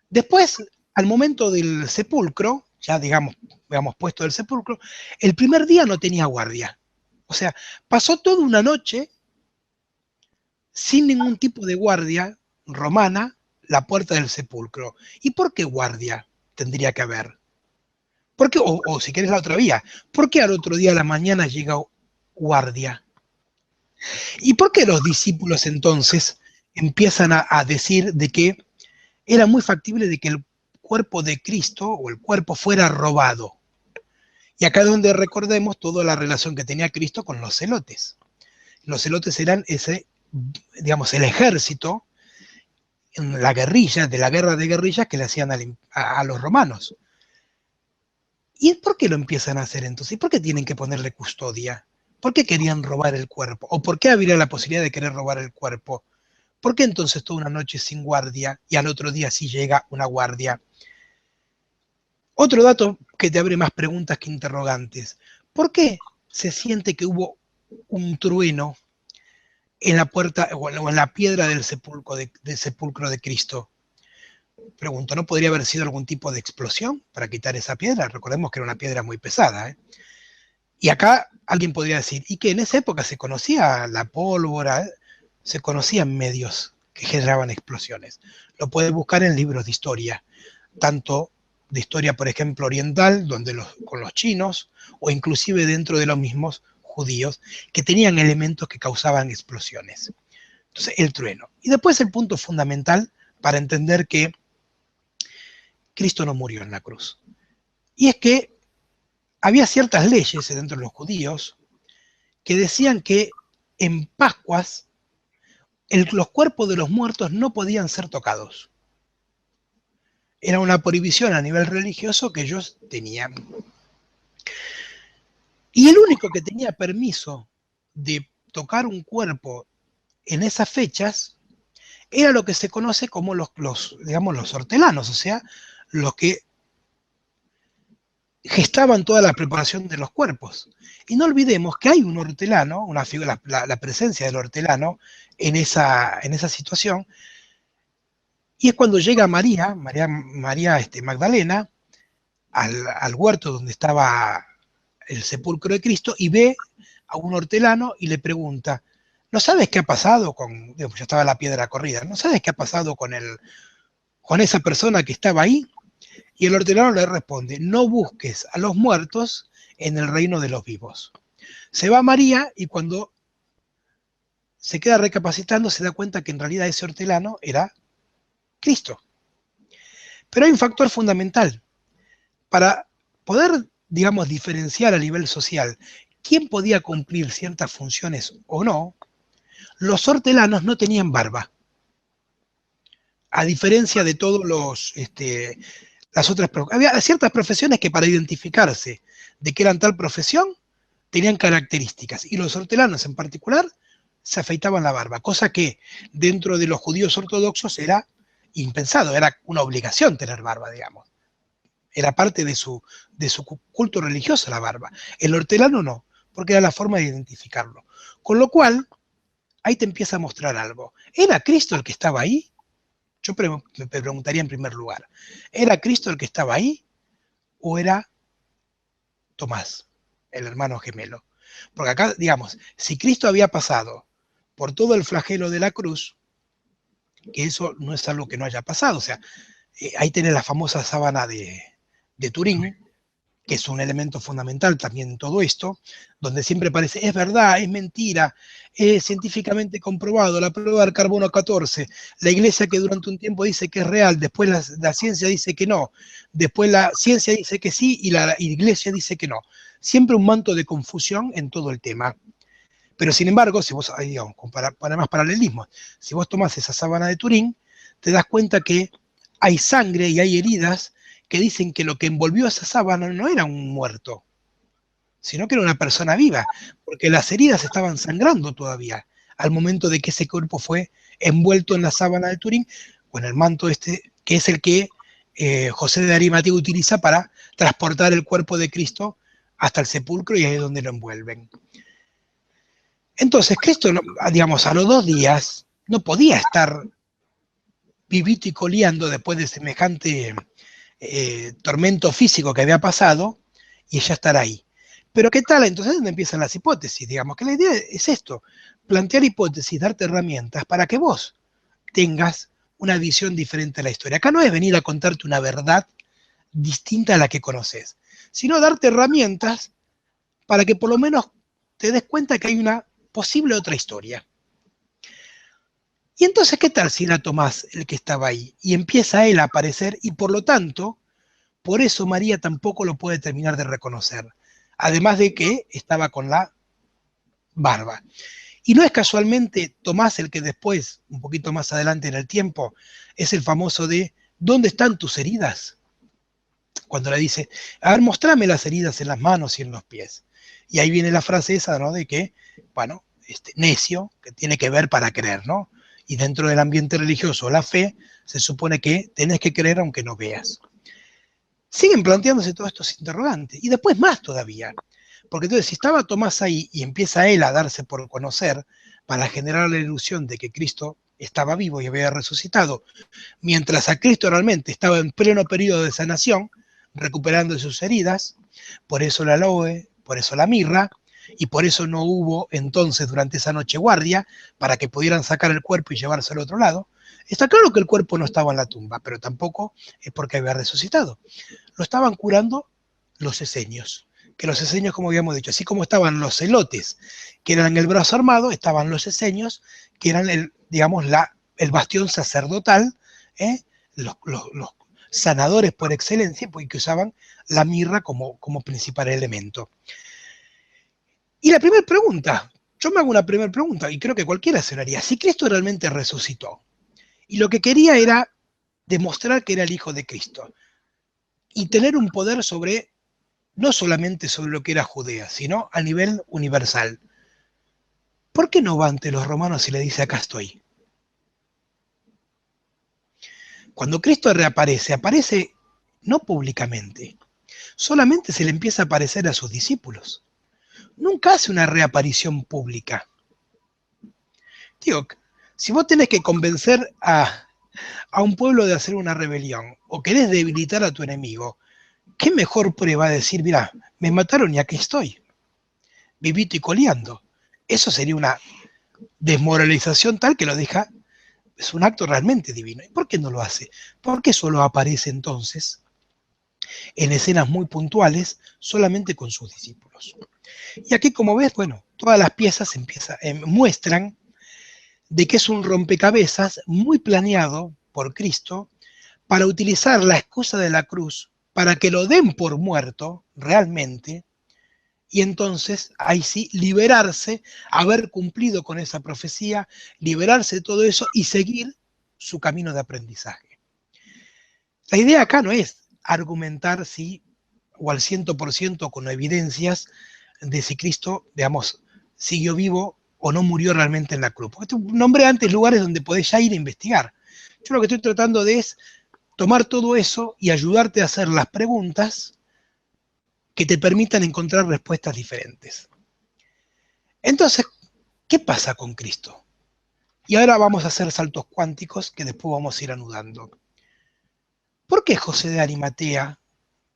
Después, al momento del sepulcro, ya digamos puesto del sepulcro, el primer día no tenía guardia. O sea, pasó toda una noche sin ningún tipo de guardia romana la puerta del sepulcro. ¿Y por qué guardia tendría que haber? ¿Por qué? O si querés la otra vía, ¿por qué al otro día a la mañana llega guardia? ¿Y por qué los discípulos entonces empiezan a decir de que era muy factible de que el cuerpo de Cristo o el cuerpo fuera robado. Y acá es donde recordemos toda la relación que tenía Cristo con los celotes. Los celotes eran ese, digamos, el ejército en la guerrilla, de la guerra de guerrillas que le hacían a los romanos. ¿Y por qué lo empiezan a hacer entonces? ¿Y por qué tienen que ponerle custodia? ¿Por qué querían robar el cuerpo? ¿O por qué habría la posibilidad de querer robar el cuerpo? ¿Por qué entonces toda una noche sin guardia y al otro día sí llega una guardia? Otro dato que te abre más preguntas que interrogantes. ¿Por qué se siente que hubo un trueno en la puerta o en la piedra del sepulcro de Cristo? Pregunto, ¿no podría haber sido algún tipo de explosión para quitar esa piedra? Recordemos que era una piedra muy pesada, ¿eh? Y acá alguien podría decir, ¿y que en esa época se conocía la pólvora? Se conocían medios que generaban explosiones. Lo puedes buscar en libros de historia, tanto de historia, por ejemplo, oriental, donde con los chinos, o inclusive dentro de los mismos judíos, que tenían elementos que causaban explosiones. Entonces, el trueno. Y después el punto fundamental para entender que Cristo no murió en la cruz. Y es que había ciertas leyes dentro de los judíos que decían que en Pascuas los cuerpos de los muertos no podían ser tocados. Era una prohibición a nivel religioso que ellos tenían. Y el único que tenía permiso de tocar un cuerpo en esas fechas era lo que se conoce como digamos, los hortelanos, o sea, los que gestaban toda la preparación de los cuerpos. Y no olvidemos que hay un hortelano, una figura, la presencia del hortelano en esa situación, y es cuando llega María Magdalena al huerto donde estaba el sepulcro de Cristo y ve a un hortelano y le pregunta, ¿no sabes qué ha pasado con, ya estaba la piedra corrida, ¿no sabes qué ha pasado con esa persona que estaba ahí? Y el hortelano le responde, no busques a los muertos en el reino de los vivos. Se va María y cuando se queda recapacitando se da cuenta que en realidad ese hortelano era Cristo. Pero hay un factor fundamental. Para poder, digamos, diferenciar a nivel social quién podía cumplir ciertas funciones o no, los hortelanos no tenían barba. A diferencia de todos las otras, había ciertas profesiones que para identificarse de que eran tal profesión, tenían características. Y los hortelanos en particular se afeitaban la barba, cosa que dentro de los judíos ortodoxos era impensado, era una obligación tener barba, digamos. Era parte de su culto religioso la barba. El hortelano no, porque era la forma de identificarlo. Con lo cual, ahí te empieza a mostrar algo. ¿Era Cristo el que estaba ahí? Yo me preguntaría en primer lugar, ¿era Cristo el que estaba ahí o era Tomás, el hermano gemelo? Porque acá, digamos, si Cristo había pasado por todo el flagelo de la cruz, que eso no es algo que no haya pasado, o sea, ahí tenés la famosa sábana de Turín, que es un elemento fundamental también en todo esto, donde siempre parece, es verdad, es mentira, es científicamente comprobado, la prueba del carbono 14, la iglesia que durante un tiempo dice que es real, después la ciencia dice que no, después la ciencia dice que sí y la iglesia dice que no. Siempre un manto de confusión en todo el tema. Pero sin embargo, si vos, digamos, para más paralelismos, si vos tomás esa sábana de Turín, te das cuenta que hay sangre y hay heridas que dicen que lo que envolvió a esa sábana no era un muerto, sino que era una persona viva, porque las heridas estaban sangrando todavía al momento de que ese cuerpo fue envuelto en la sábana de Turín, o en el manto que es el que José de Arimatea utiliza para transportar el cuerpo de Cristo hasta el sepulcro y ahí es donde lo envuelven. Entonces, Cristo, digamos, a los 2 días no podía estar vivito y coleando después de semejante tormento físico que había pasado y ella estará ahí. Pero ¿qué tal? Entonces es donde empiezan las hipótesis, digamos, que la idea es esto, plantear hipótesis, darte herramientas para que vos tengas una visión diferente de la historia. Acá no es venir a contarte una verdad distinta a la que conoces, sino darte herramientas para que por lo menos te des cuenta que hay una posible otra historia. Y entonces, ¿qué tal si era Tomás el que estaba ahí? Y empieza él a aparecer y por lo tanto, por eso María tampoco lo puede terminar de reconocer. Además de que estaba con la barba. Y no es casualmente Tomás el que después, un poquito más adelante en el tiempo, es el famoso de ¿dónde están tus heridas? Cuando le dice, a ver, mostrame las heridas en las manos y en los pies. Y ahí viene la frase esa, ¿no? De que, bueno, necio, que tiene que ver para creer, ¿no? Y dentro del ambiente religioso, la fe, se supone que tenés que creer aunque no veas. Siguen planteándose todos estos interrogantes. Y después más todavía. Porque entonces, si estaba Tomás ahí y empieza él a darse por conocer para generar la ilusión de que Cristo estaba vivo y había resucitado, mientras a Cristo realmente estaba en pleno periodo de sanación, recuperando sus heridas, por eso la aloe, por eso la mirra, y por eso no hubo entonces durante esa noche guardia para que pudieran sacar el cuerpo y llevarse al otro lado. Está claro que el cuerpo no estaba en la tumba, pero tampoco es porque había resucitado. Lo estaban curando los esenios, que los esenios, como habíamos dicho, así como estaban los celotes, que eran el brazo armado, estaban los esenios, que eran el bastión sacerdotal, los sanadores por excelencia, porque usaban la mirra como principal elemento. Y la primera pregunta, yo me hago una primera pregunta, y creo que cualquiera se lo haría, si Cristo realmente resucitó, y lo que quería era demostrar que era el Hijo de Cristo, y tener un poder sobre, no solamente sobre lo que era Judea, sino a nivel universal, ¿por qué no va ante los romanos y le dice, acá estoy? Cuando Cristo reaparece, aparece no públicamente, solamente se le empieza a aparecer a sus discípulos. Nunca hace una reaparición pública. Digo, si vos tenés que convencer a un pueblo de hacer una rebelión o querés debilitar a tu enemigo, ¿qué mejor prueba de decir, mirá, me mataron y aquí estoy, vivito y coleando? Eso sería una desmoralización tal que lo deja, es un acto realmente divino. ¿Y por qué no lo hace? ¿Por qué solo aparece entonces en escenas muy puntuales solamente con sus discípulos? Y aquí, como ves, bueno, todas las piezas muestran de que es un rompecabezas muy planeado por Cristo para utilizar la excusa de la cruz para que lo den por muerto realmente y entonces ahí sí liberarse, haber cumplido con esa profecía, liberarse de todo eso y seguir su camino de aprendizaje. La idea acá no es argumentar si o al 100% con evidencias de si Cristo, digamos, siguió vivo o no murió realmente en la cruz. Porque nombré antes lugares donde podés ya ir a investigar. Yo lo que estoy tratando de es tomar todo eso y ayudarte a hacer las preguntas que te permitan encontrar respuestas diferentes. Entonces, ¿qué pasa con Cristo? Y ahora vamos a hacer saltos cuánticos que después vamos a ir anudando. ¿Por qué José de Arimatea,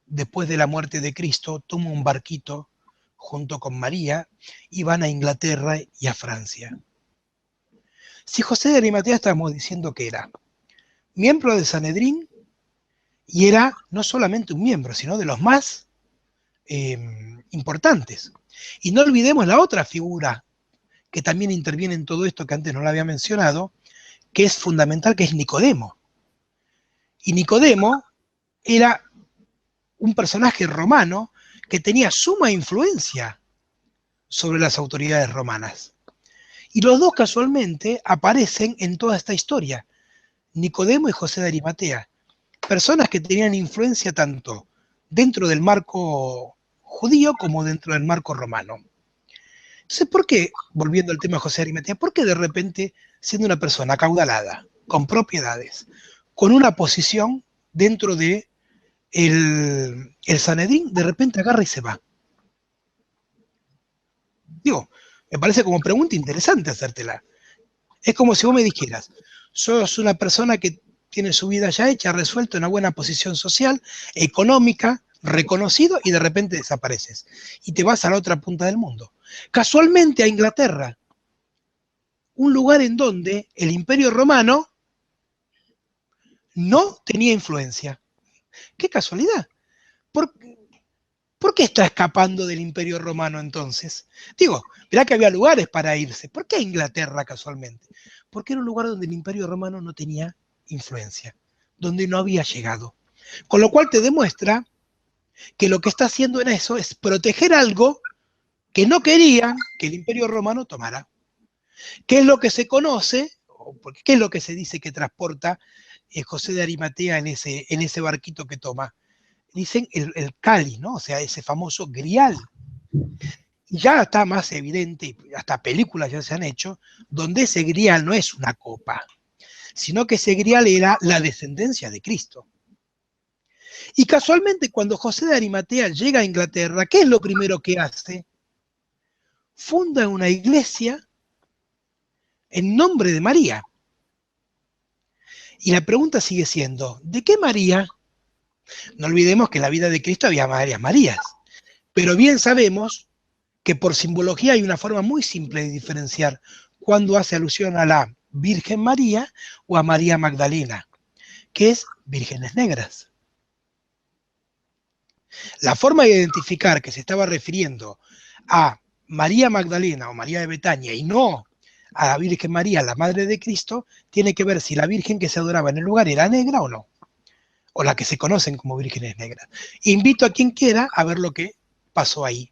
después de la muerte de Cristo, toma un barquito junto con María y van a Inglaterra y a Francia? Si José de Arimatea estamos diciendo que era miembro de Sanedrín y era no solamente un miembro, sino de los más importantes. Y no olvidemos la otra figura que también interviene en todo esto que antes no lo había mencionado, que es fundamental, que es Nicodemo. Y Nicodemo era un personaje romano que tenía suma influencia sobre las autoridades romanas. Y los dos casualmente aparecen en toda esta historia, Nicodemo y José de Arimatea, personas que tenían influencia tanto dentro del marco judío como dentro del marco romano. Entonces, ¿por qué, volviendo al tema de José de Arimatea, por qué de repente, siendo una persona acaudalada, con propiedades, con una posición dentro de el Sanedrín, de repente agarra y se va? Digo, me parece como pregunta interesante hacértela. Es como si vos me dijeras, sos una persona que tiene su vida ya hecha, resuelta, una buena posición social, económica, reconocido, y de repente desapareces. Y te vas a la otra punta del mundo. Casualmente a Inglaterra, un lugar en donde el Imperio Romano no tenía influencia. ¡Qué casualidad! ¿Por qué está escapando del Imperio Romano entonces? Digo, mirá que había lugares para irse. ¿Por qué a Inglaterra casualmente? Porque era un lugar donde el Imperio Romano no tenía influencia, donde no había llegado. Con lo cual te demuestra que lo que está haciendo en eso es proteger algo que no querían que el Imperio Romano tomara. ¿Qué es lo que se conoce? ¿Qué es lo que se dice que transporta José de Arimatea en ese barquito que toma? Dicen el cáliz, ¿no? O sea, ese famoso grial. Ya está más evidente, hasta películas ya se han hecho, donde ese grial no es una copa, sino que ese grial era la descendencia de Cristo. Y casualmente cuando José de Arimatea llega a Inglaterra, ¿qué es lo primero que hace? Funda una iglesia en nombre de María. Y la pregunta sigue siendo, ¿de qué María? No olvidemos que en la vida de Cristo había varias Marías, pero bien sabemos que por simbología hay una forma muy simple de diferenciar cuando hace alusión a la Virgen María o a María Magdalena, que es vírgenes negras. La forma de identificar que se estaba refiriendo a María Magdalena o María de Betania y no a la Virgen María, la Madre de Cristo, tiene que ver si la Virgen que se adoraba en el lugar era negra o no, o la que se conocen como vírgenes negras. Invito a quien quiera a ver lo que pasó ahí.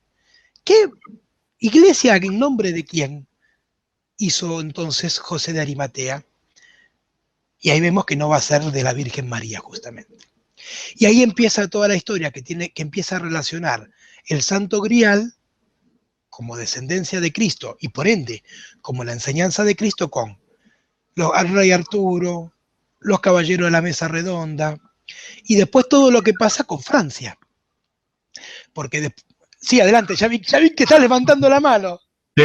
¿Qué iglesia en nombre de quién hizo entonces José de Arimatea? Y ahí vemos que no va a ser de la Virgen María, justamente. Y ahí empieza toda la historia que empieza a relacionar el Santo Grial como descendencia de Cristo y por ende como la enseñanza de Cristo con al rey Arturo, los caballeros de la mesa redonda y después todo lo que pasa con Francia. Porque sí, adelante, ya vi que estás levantando la mano. Sí.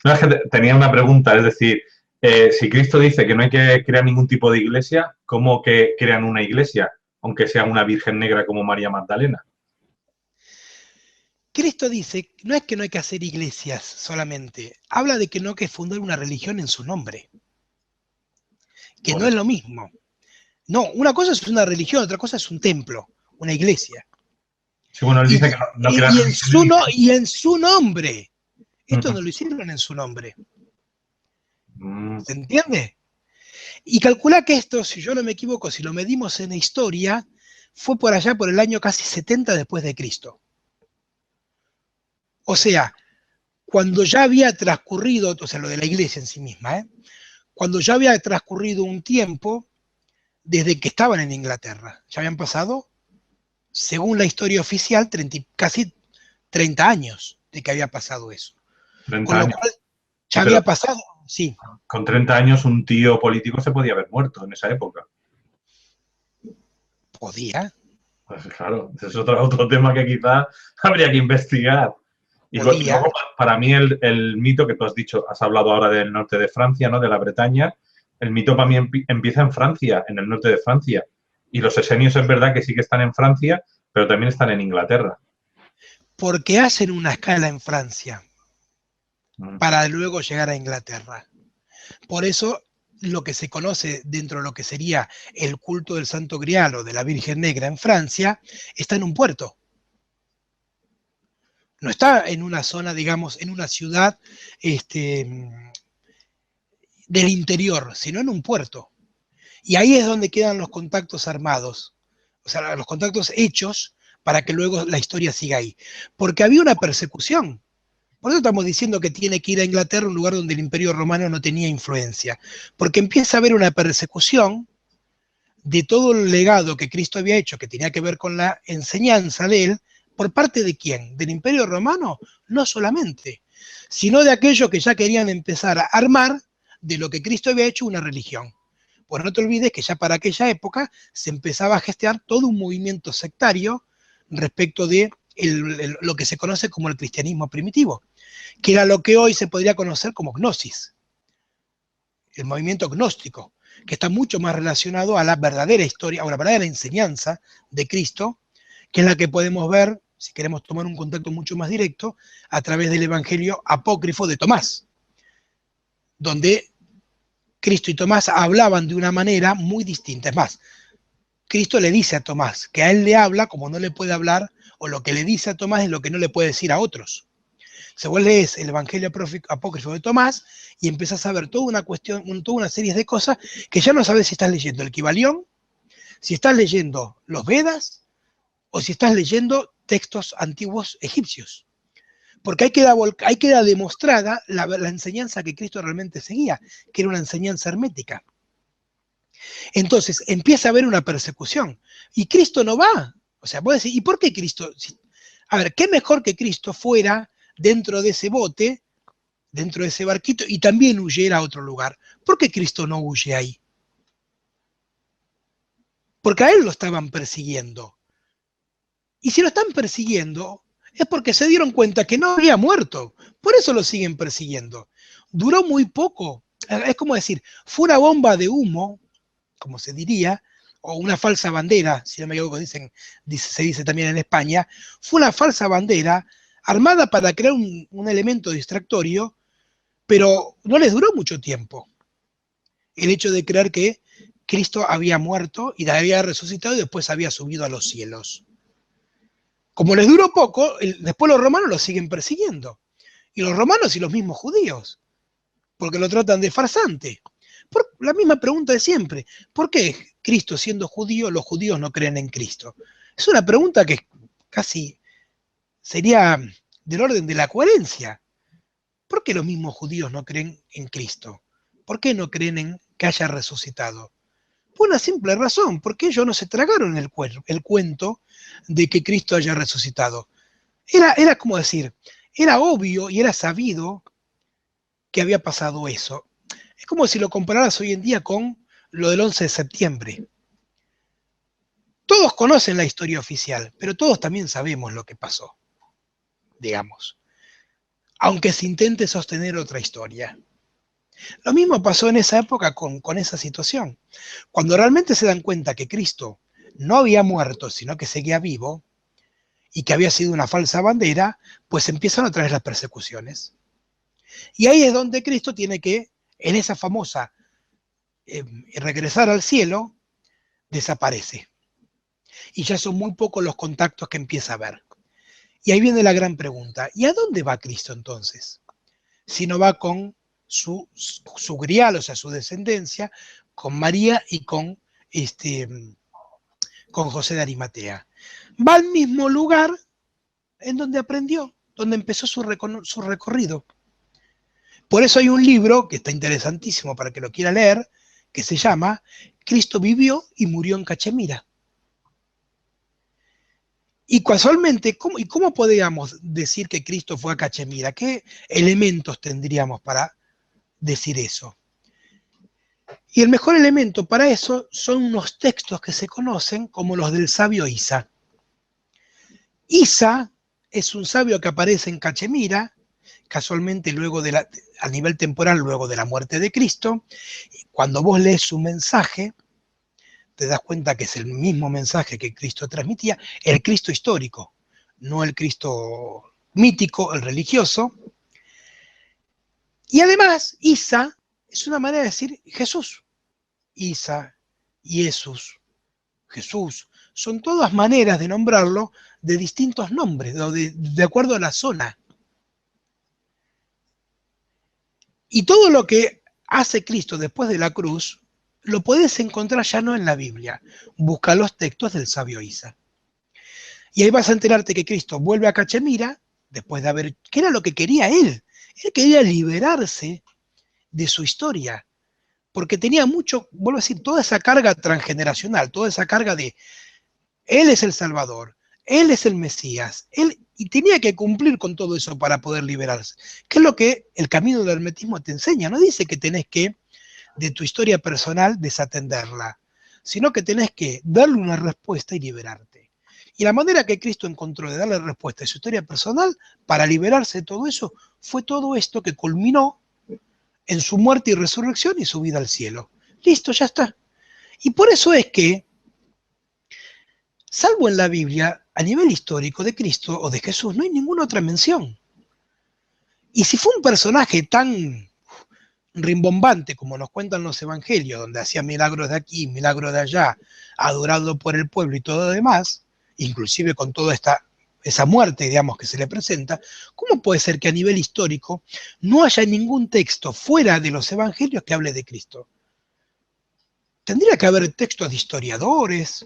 No, es que tenía una pregunta, es decir, si Cristo dice que no hay que crear ningún tipo de iglesia, ¿cómo que crean una iglesia, aunque sea una virgen negra como María Magdalena? Cristo dice, no es que no hay que hacer iglesias solamente, habla de que no hay que fundar una religión en su nombre, que Bueno. no es lo mismo. No, una cosa es una religión, otra cosa es un templo, una iglesia. Sí, bueno, él dice que no crean y en su nombre. Esto no lo hicieron en su nombre. ¿Se entiende? Y calcula que esto, si yo no me equivoco, si lo medimos en la historia, fue por allá por el año casi 70 después de Cristo. O sea, cuando ya había transcurrido, o sea, lo de la iglesia en sí misma, cuando ya había transcurrido un tiempo desde que estaban en Inglaterra. Ya habían pasado, según la historia oficial, casi 30 años de que había pasado eso. 30 Con lo años. cual, ya había pasado, sí. Con 30 años un tío político se podía haber muerto en esa época. Podía. Pues claro, ese es otro tema que quizás habría que investigar. Y luego, para mí, el mito que tú has dicho, has hablado ahora del norte de Francia, ¿no? De la Bretaña. El mito para mí empieza en Francia, en el norte de Francia. Y los esenios es verdad que sí que están en Francia, pero también están en Inglaterra. Porque hacen una escala en Francia para luego llegar a Inglaterra. Por eso, lo que se conoce dentro de lo que sería el culto del Santo Grial o de la Virgen Negra en Francia, está en un puerto. No está en una zona, digamos, en una ciudad del interior, sino en un puerto. Y ahí es donde quedan los contactos armados, o sea, los contactos hechos para que luego la historia siga ahí. Porque había una persecución. Por eso estamos diciendo que tiene que ir a Inglaterra, un lugar donde el Imperio Romano no tenía influencia. Porque empieza a haber una persecución de todo el legado que Cristo había hecho, que tenía que ver con la enseñanza de él, ¿por parte de quién? ¿Del Imperio Romano? No solamente, sino de aquellos que ya querían empezar a armar de lo que Cristo había hecho una religión. Pues no te olvides que ya para aquella época se empezaba a gestar todo un movimiento sectario respecto de lo que se conoce como el cristianismo primitivo, que era lo que hoy se podría conocer como gnosis, el movimiento gnóstico, que está mucho más relacionado a la verdadera historia, a la verdadera enseñanza de Cristo, que es la que podemos ver, si queremos tomar un contacto mucho más directo, a través del Evangelio apócrifo de Tomás, donde Cristo y Tomás hablaban de una manera muy distinta. Es más, Cristo le dice a Tomás que a él le habla como no le puede hablar, o lo que le dice a Tomás es lo que no le puede decir a otros. Se vos lees el Evangelio Apócrifo de Tomás y empezás a ver toda una cuestión, toda una serie de cosas que ya no sabes si estás leyendo el Kybalión, si estás leyendo los Vedas o si estás leyendo textos antiguos egipcios. Porque ahí queda demostrada la enseñanza que Cristo realmente seguía, que era una enseñanza hermética. Entonces empieza a haber una persecución y Cristo no va. O sea, vos decís, ¿y por qué Cristo? A ver, ¿qué mejor que Cristo fuera dentro de ese bote, dentro de ese barquito, y también huyera a otro lugar? ¿Por qué Cristo no huye ahí? Porque a él lo estaban persiguiendo. Y si lo están persiguiendo, es porque se dieron cuenta que no había muerto. Por eso lo siguen persiguiendo. Duró muy poco. Es como decir, fue una bomba de humo, como se diría, o una falsa bandera, si no me equivoco, se dice también en España, fue una falsa bandera armada para crear un elemento distractorio, pero no les duró mucho tiempo el hecho de creer que Cristo había muerto y había resucitado y después había subido a los cielos. Como les duró poco, después los romanos lo siguen persiguiendo. Y los romanos y los mismos judíos, porque lo tratan de farsante. Por la misma pregunta de siempre, ¿por qué Cristo siendo judío, los judíos no creen en Cristo? Es una pregunta que casi sería del orden de la coherencia. ¿Por qué los mismos judíos no creen en Cristo? ¿Por qué no creen en que haya resucitado? Por una simple razón, porque ellos no se tragaron el cuento de que Cristo haya resucitado. Era como decir, era obvio y era sabido que había pasado eso. Es como si lo compararas hoy en día con lo del 11 de septiembre. Todos conocen la historia oficial, pero todos también sabemos lo que pasó, digamos, aunque se intente sostener otra historia. Lo mismo pasó en esa época con esa situación. Cuando realmente se dan cuenta que Cristo no había muerto, sino que seguía vivo, y que había sido una falsa bandera, pues empiezan otra vez las persecuciones. Y ahí es donde Cristo tiene que, en esa famosa regresar al cielo, desaparece. Y ya son muy pocos los contactos que empieza a ver. Y ahí viene la gran pregunta, ¿y a dónde va Cristo entonces? Si no va con su grial, o sea, su descendencia, con María y con José de Arimatea. Va al mismo lugar en donde aprendió, donde empezó su recorrido. Por eso hay un libro que está interesantísimo para que lo quiera leer, que se llama Cristo vivió y murió en Cachemira. Y casualmente, ¿cómo podríamos decir que Cristo fue a Cachemira? ¿Qué elementos tendríamos para decir eso? Y el mejor elemento para eso son unos textos que se conocen como los del sabio Isa. Isa es un sabio que aparece en Cachemira, casualmente a nivel temporal luego de la muerte de Cristo. Cuando vos lees su mensaje, te das cuenta que es el mismo mensaje que Cristo transmitía, el Cristo histórico, no el Cristo mítico, el religioso. Y además, Isa es una manera de decir Jesús. Isa, Jesús, Jesús, son todas maneras de nombrarlo de distintos nombres, de acuerdo a la zona. Y todo lo que hace Cristo después de la cruz, lo puedes encontrar ya no en la Biblia. Busca los textos del sabio Isa. Y ahí vas a enterarte que Cristo vuelve a Cachemira, después de haber... ¿Qué era lo que quería él? Él quería liberarse de su historia, porque tenía mucho, vuelvo a decir, toda esa carga transgeneracional, toda esa carga de Él es el Salvador, Él es el Mesías, y tenía que cumplir con todo eso para poder liberarse. ¿Qué es lo que el camino del hermetismo te enseña? No dice que tenés que, de tu historia personal, desatenderla, sino que tenés que darle una respuesta y liberarte. Y la manera que Cristo encontró de darle respuesta a su historia personal para liberarse de todo eso, fue todo esto que culminó en su muerte y resurrección y su vida al cielo. Listo, ya está. Y por eso es que, salvo en la Biblia, a nivel histórico de Cristo o de Jesús, no hay ninguna otra mención. Y si fue un personaje tan rimbombante como nos cuentan los evangelios, donde hacía milagros de aquí, milagros de allá, adorado por el pueblo y todo lo demás, inclusive con toda esta esa muerte, digamos, que se le presenta, ¿cómo puede ser que a nivel histórico no haya ningún texto fuera de los evangelios que hable de Cristo? Tendría que haber textos de historiadores,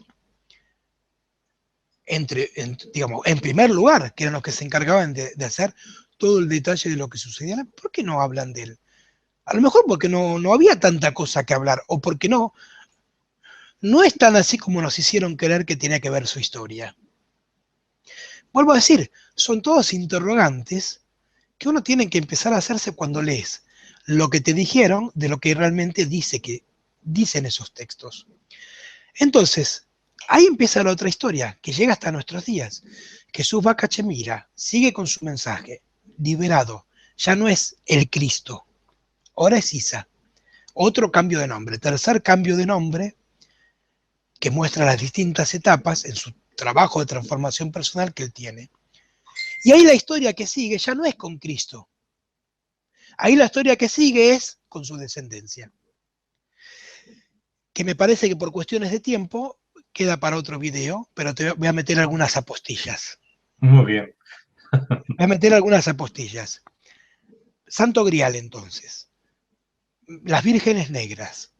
digamos, en primer lugar, que eran los que se encargaban de hacer todo el detalle de lo que sucedía. ¿Por qué no hablan de él? A lo mejor porque no había tanta cosa que hablar, o porque no es tan así como nos hicieron creer que tenía que ver su historia. Vuelvo a decir, son todos interrogantes que uno tiene que empezar a hacerse cuando lees lo que te dijeron de lo que realmente dicen esos textos. Entonces, ahí empieza la otra historia, que llega hasta nuestros días. Jesús va a Cachemira, sigue con su mensaje, liberado, ya no es el Cristo, ahora es Isa. Otro cambio de nombre, tercer cambio de nombre, que muestra las distintas etapas en su trabajo de transformación personal que él tiene. Y ahí la historia que sigue ya no es con Cristo. Ahí la historia que sigue es con su descendencia. Que me parece que por cuestiones de tiempo queda para otro video, pero te voy a meter algunas apostillas. Muy bien. Voy a meter algunas apostillas. Santo Grial, entonces. Las vírgenes negras.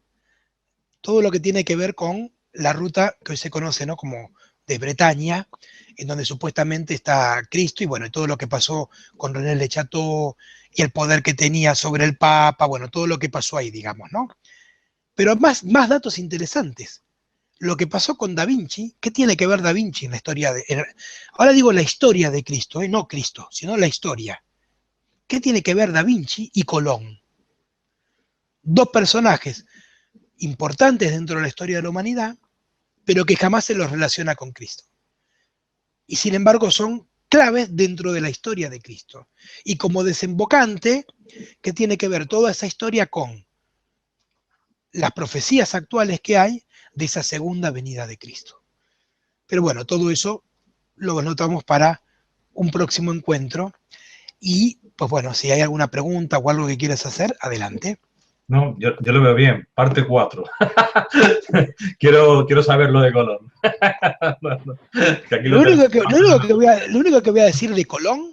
Todo lo que tiene que ver con la ruta que hoy se conoce, ¿no?, como de Bretaña, en donde supuestamente está Cristo, y bueno, todo lo que pasó con René Le Chateau y el poder que tenía sobre el Papa, bueno, todo lo que pasó ahí, digamos, ¿no? Pero más datos interesantes. Lo que pasó con Da Vinci, ¿qué tiene que ver Da Vinci en la historia ahora digo la historia de Cristo, no Cristo, sino la historia. ¿Qué tiene que ver Da Vinci y Colón? Dos personajes importantes dentro de la historia de la humanidad, pero que jamás se los relaciona con Cristo. Y sin embargo son claves dentro de la historia de Cristo. Y como desembocante, ¿qué tiene que ver toda esa historia con las profecías actuales que hay de esa segunda venida de Cristo? Pero bueno, todo eso lo anotamos para un próximo encuentro. Y pues bueno, si hay alguna pregunta o algo que quieras hacer, adelante. No, yo lo veo bien. Parte 4. quiero saber lo de Colón. Lo único que voy a decir de Colón,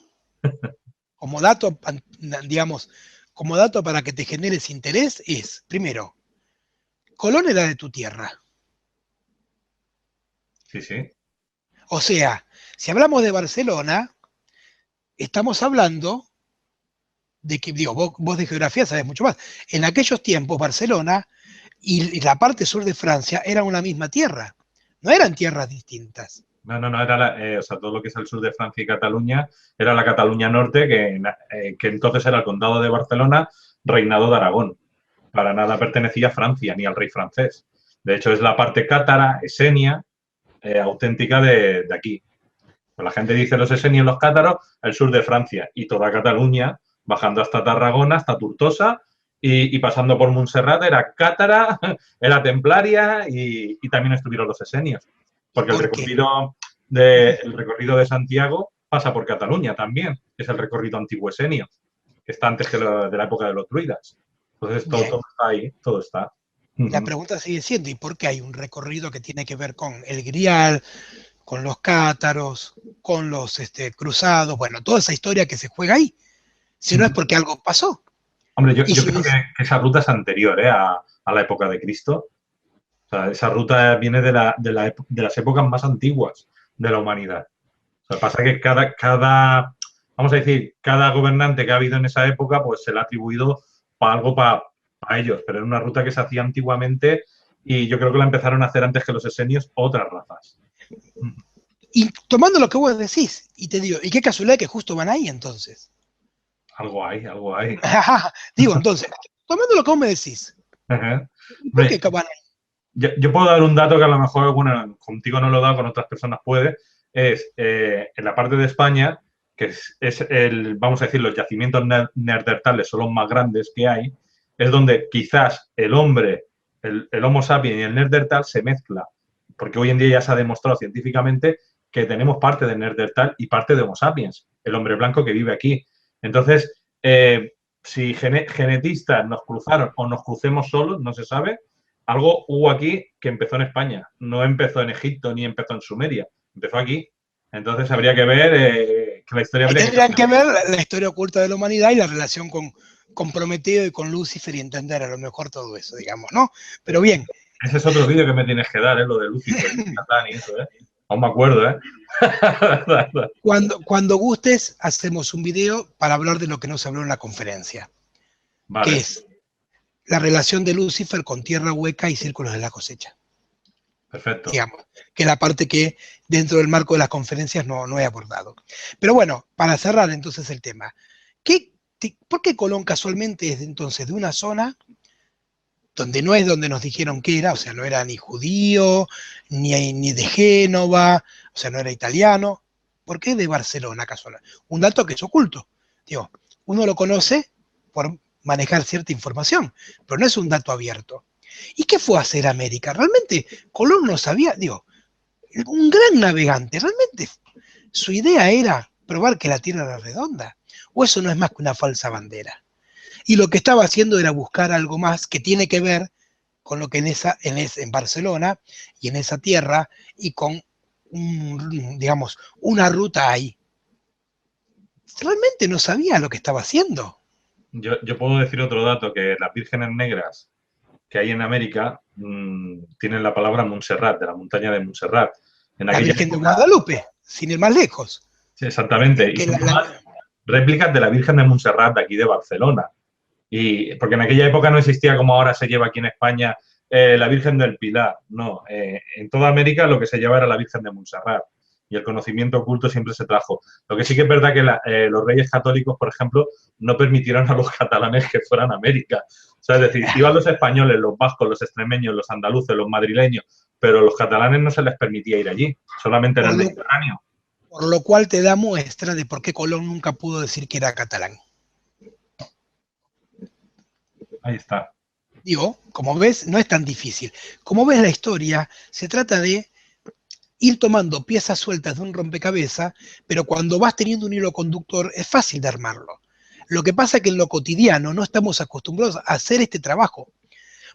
como dato, digamos, como dato para que te generes interés, es, primero, Colón era de tu tierra. Sí, sí. O sea, si hablamos de Barcelona, estamos hablando de que, digo, vos de geografía sabés mucho más. En aquellos tiempos, Barcelona y la parte sur de Francia eran una misma tierra. No eran tierras distintas. No, era o sea, todo lo que es el sur de Francia y Cataluña era la Cataluña Norte, que entonces era el condado de Barcelona, reinado de Aragón. Para nada pertenecía a Francia ni al rey francés. De hecho, es la parte cátara, esenia, auténtica de aquí. Pues la gente dice los esenios, los cátaros, el sur de Francia y toda Cataluña, bajando hasta Tarragona, hasta Tortosa y pasando por Montserrat, era cátara, era templaria y también estuvieron los esenios. Porque el recorrido de Santiago pasa por Cataluña también, que es el recorrido antiguo esenio, que está antes de la época de los druidas. Entonces todo está ahí, todo está. La pregunta sigue siendo, ¿y por qué hay un recorrido que tiene que ver con el Grial, con los cátaros, con los cruzados, bueno, toda esa historia que se juega ahí? Si no es porque algo pasó. Hombre, yo creo que esa ruta es anterior a la época de Cristo. O sea, esa ruta viene de las épocas más antiguas de la humanidad. O sea, pasa que vamos a decir, cada gobernante que ha habido en esa época, pues se le ha atribuido algo para ellos, pero era una ruta que se hacía antiguamente y yo creo que la empezaron a hacer antes que los esenios otras razas. Y tomando lo que vos decís, y te digo, ¿y qué casualidad que justo van ahí entonces? Algo hay. Digo, entonces, tomando lo que vos me decís, ¿por qué van ahí? Yo puedo dar un dato que a lo mejor, bueno, contigo no lo he dado, con otras personas puede, es en la parte de España, que es vamos a decir, los yacimientos neandertales son los más grandes que hay, es donde quizás el hombre, el Homo sapiens y el neandertal se mezcla, porque hoy en día ya se ha demostrado científicamente que tenemos parte de neandertal y parte de Homo sapiens, el hombre blanco que vive aquí. Entonces, si genetistas nos cruzaron o nos crucemos solos, no se sabe. Algo hubo aquí que empezó en España, no empezó en Egipto ni empezó en Sumeria, empezó aquí. Entonces habría que ver que la historia... Tendrían que ver la historia oculta de la humanidad y la relación con Prometeo y con Lucifer y entender a lo mejor todo eso, digamos, ¿no? Pero bien. Ese es otro vídeo que me tienes que dar, lo de Lucifer, Satán y eso, Aún me acuerdo, Cuando gustes, hacemos un video para hablar de lo que no se habló en la conferencia, vale. que es la relación de Lucifer con tierra hueca y círculos de la cosecha. Perfecto. Digamos, que es la parte que dentro del marco de las conferencias no he abordado. Pero bueno, para cerrar entonces el tema, ¿por qué Colón casualmente es entonces de una zona donde no es donde nos dijeron que era, o sea, no era ni judío, ni de Génova, o sea, no era italiano? ¿Por qué de Barcelona casualmente? Un dato que es oculto. Digo, uno lo conoce por manejar cierta información, pero no es un dato abierto. ¿Y qué fue a hacer América? Realmente Colón no sabía, digo, un gran navegante, realmente su idea era probar que la Tierra era redonda, o eso no es más que una falsa bandera. Y lo que estaba haciendo era buscar algo más que tiene que ver con lo que en Barcelona y en esa tierra y con, digamos, una ruta ahí. Realmente no sabía lo que estaba haciendo. Yo puedo decir otro dato, que las vírgenes negras que hay en América tienen la palabra Montserrat, de la montaña de Montserrat. La Virgen de Guadalupe, sin ir más lejos. Sí, exactamente. Y son réplicas de la Virgen de Montserrat de aquí de Barcelona. Porque en aquella época no existía como ahora se lleva aquí en España la Virgen del Pilar. No, en toda América lo que se lleva era la Virgen de Montserrat. Y el conocimiento oculto siempre se trajo. Lo que sí que es verdad que los reyes católicos, por ejemplo, no permitieron a los catalanes que fueran a América. O sea, es decir, iban los españoles, los vascos, los extremeños, los andaluces, los madrileños, pero los catalanes no se les permitía ir allí, solamente en el Mediterráneo. Por lo cual te da muestra de por qué Colón nunca pudo decir que era catalán. Ahí está. Digo, como ves, no es tan difícil. Como ves, la historia se trata de ir tomando piezas sueltas de un rompecabezas, pero cuando vas teniendo un hilo conductor es fácil de armarlo. Lo que pasa es que en lo cotidiano no estamos acostumbrados a hacer este trabajo,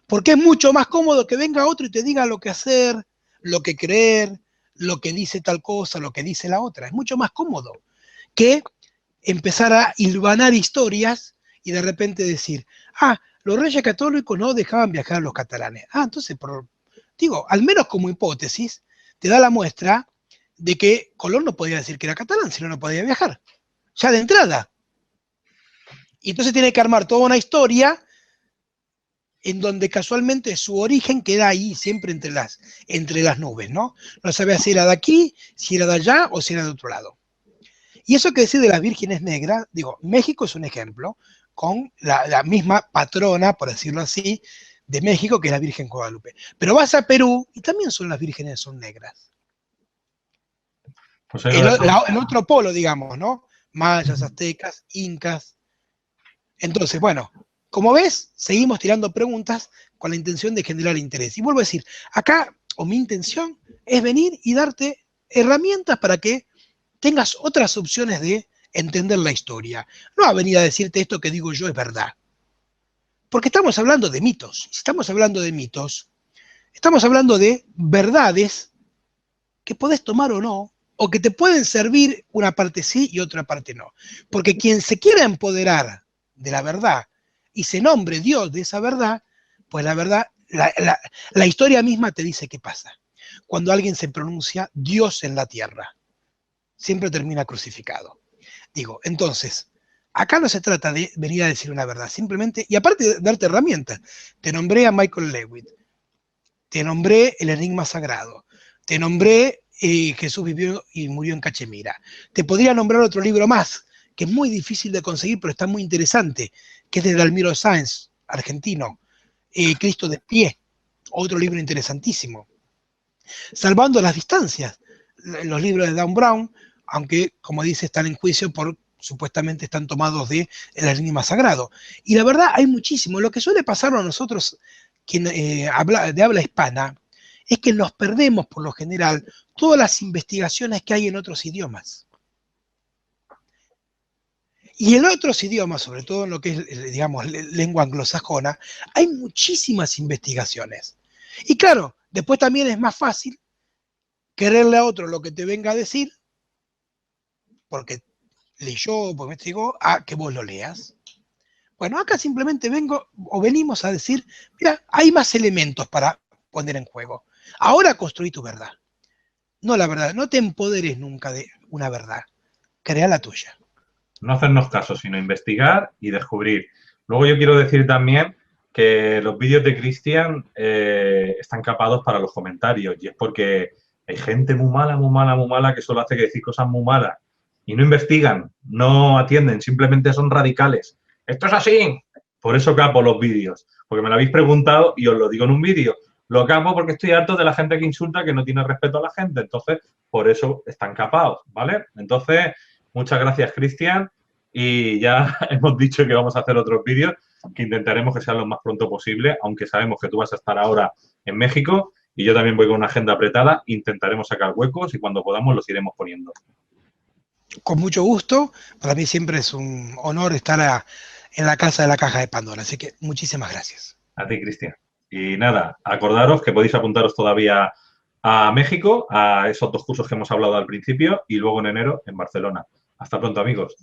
porque es mucho más cómodo que venga otro y te diga lo que hacer, lo que creer, lo que dice tal cosa, lo que dice la otra. Es mucho más cómodo que empezar a hilvanar historias y de repente decir, los reyes católicos no dejaban viajar a los catalanes. Entonces, digo, al menos como hipótesis, te da la muestra de que Colón no podía decir que era catalán, si no podía viajar. Ya de entrada. Y entonces tiene que armar toda una historia en donde casualmente su origen queda ahí, siempre entre las nubes, ¿no? No sabía si era de aquí, si era de allá o si era de otro lado. Y eso que decir de las vírgenes negras, digo, México es un ejemplo, con la misma patrona, por decirlo así, de México, que es la Virgen Guadalupe. Pero vas a Perú y también las vírgenes son negras. Pues el otro polo, digamos, ¿no? Mayas, aztecas, incas. Entonces, bueno, como ves, seguimos tirando preguntas con la intención de generar interés. Y vuelvo a decir, acá, mi intención es venir y darte herramientas para que tengas otras opciones de entender la historia. No a venir a decirte esto que digo yo es verdad. Porque estamos hablando de mitos. Si estamos hablando de mitos, estamos hablando de verdades que podés tomar o no, o que te pueden servir una parte sí y otra parte no. Porque quien se quiera empoderar de la verdad y se nombre Dios de esa verdad, pues la verdad, la historia misma te dice qué pasa. Cuando alguien se pronuncia Dios en la tierra, siempre termina crucificado. Digo, entonces, acá no se trata de venir a decir una verdad, simplemente, y aparte de darte herramientas, te nombré a Michael Lewitt, te nombré el enigma sagrado, te nombré Jesús vivió y murió en Cachemira. Te podría nombrar otro libro más, que es muy difícil de conseguir, pero está muy interesante, que es de Dalmiro Sáenz, argentino, Cristo de pie, otro libro interesantísimo. Salvando las distancias, los libros de Dan Brown, aunque, como dice, están en juicio por supuestamente están tomados de el enigma sagrado. Y la verdad, hay muchísimo. Lo que suele pasar a nosotros, quien de habla hispana, es que nos perdemos, por lo general, todas las investigaciones que hay en otros idiomas. Y en otros idiomas, sobre todo en lo que es, digamos, lengua anglosajona, hay muchísimas investigaciones. Y claro, después también es más fácil quererle a otro lo que te venga a decir porque leyó, porque me investigó, a que vos lo leas. Bueno, acá simplemente venimos a decir, mira, hay más elementos para poner en juego. Ahora construí tu verdad. No la verdad, no te empoderes nunca de una verdad. Crea la tuya. No hacernos caso, sino investigar y descubrir. Luego yo quiero decir también que los vídeos de Cristian están capados para los comentarios y es porque hay gente muy mala, muy mala, muy mala que solo hace que decir cosas muy malas y no investigan, no atienden, simplemente son radicales. Esto es así. Por eso capo los vídeos, porque me lo habéis preguntado y os lo digo en un vídeo. Lo capo porque estoy harto de la gente que insulta, que no tiene respeto a la gente. Entonces, por eso están capados, ¿vale? Entonces, muchas gracias, Cristian. Y ya hemos dicho que vamos a hacer otros vídeos que intentaremos que sean lo más pronto posible, aunque sabemos que tú vas a estar ahora en México y yo también voy con una agenda apretada. Intentaremos sacar huecos y cuando podamos los iremos poniendo. Con mucho gusto. Para mí siempre es un honor estar en la casa de la Caja de Pandora. Así que muchísimas gracias. A ti, Cristian. Y nada, acordaros que podéis apuntaros todavía a México, a esos 2 cursos que hemos hablado al principio, y luego en enero en Barcelona. Hasta pronto, amigos.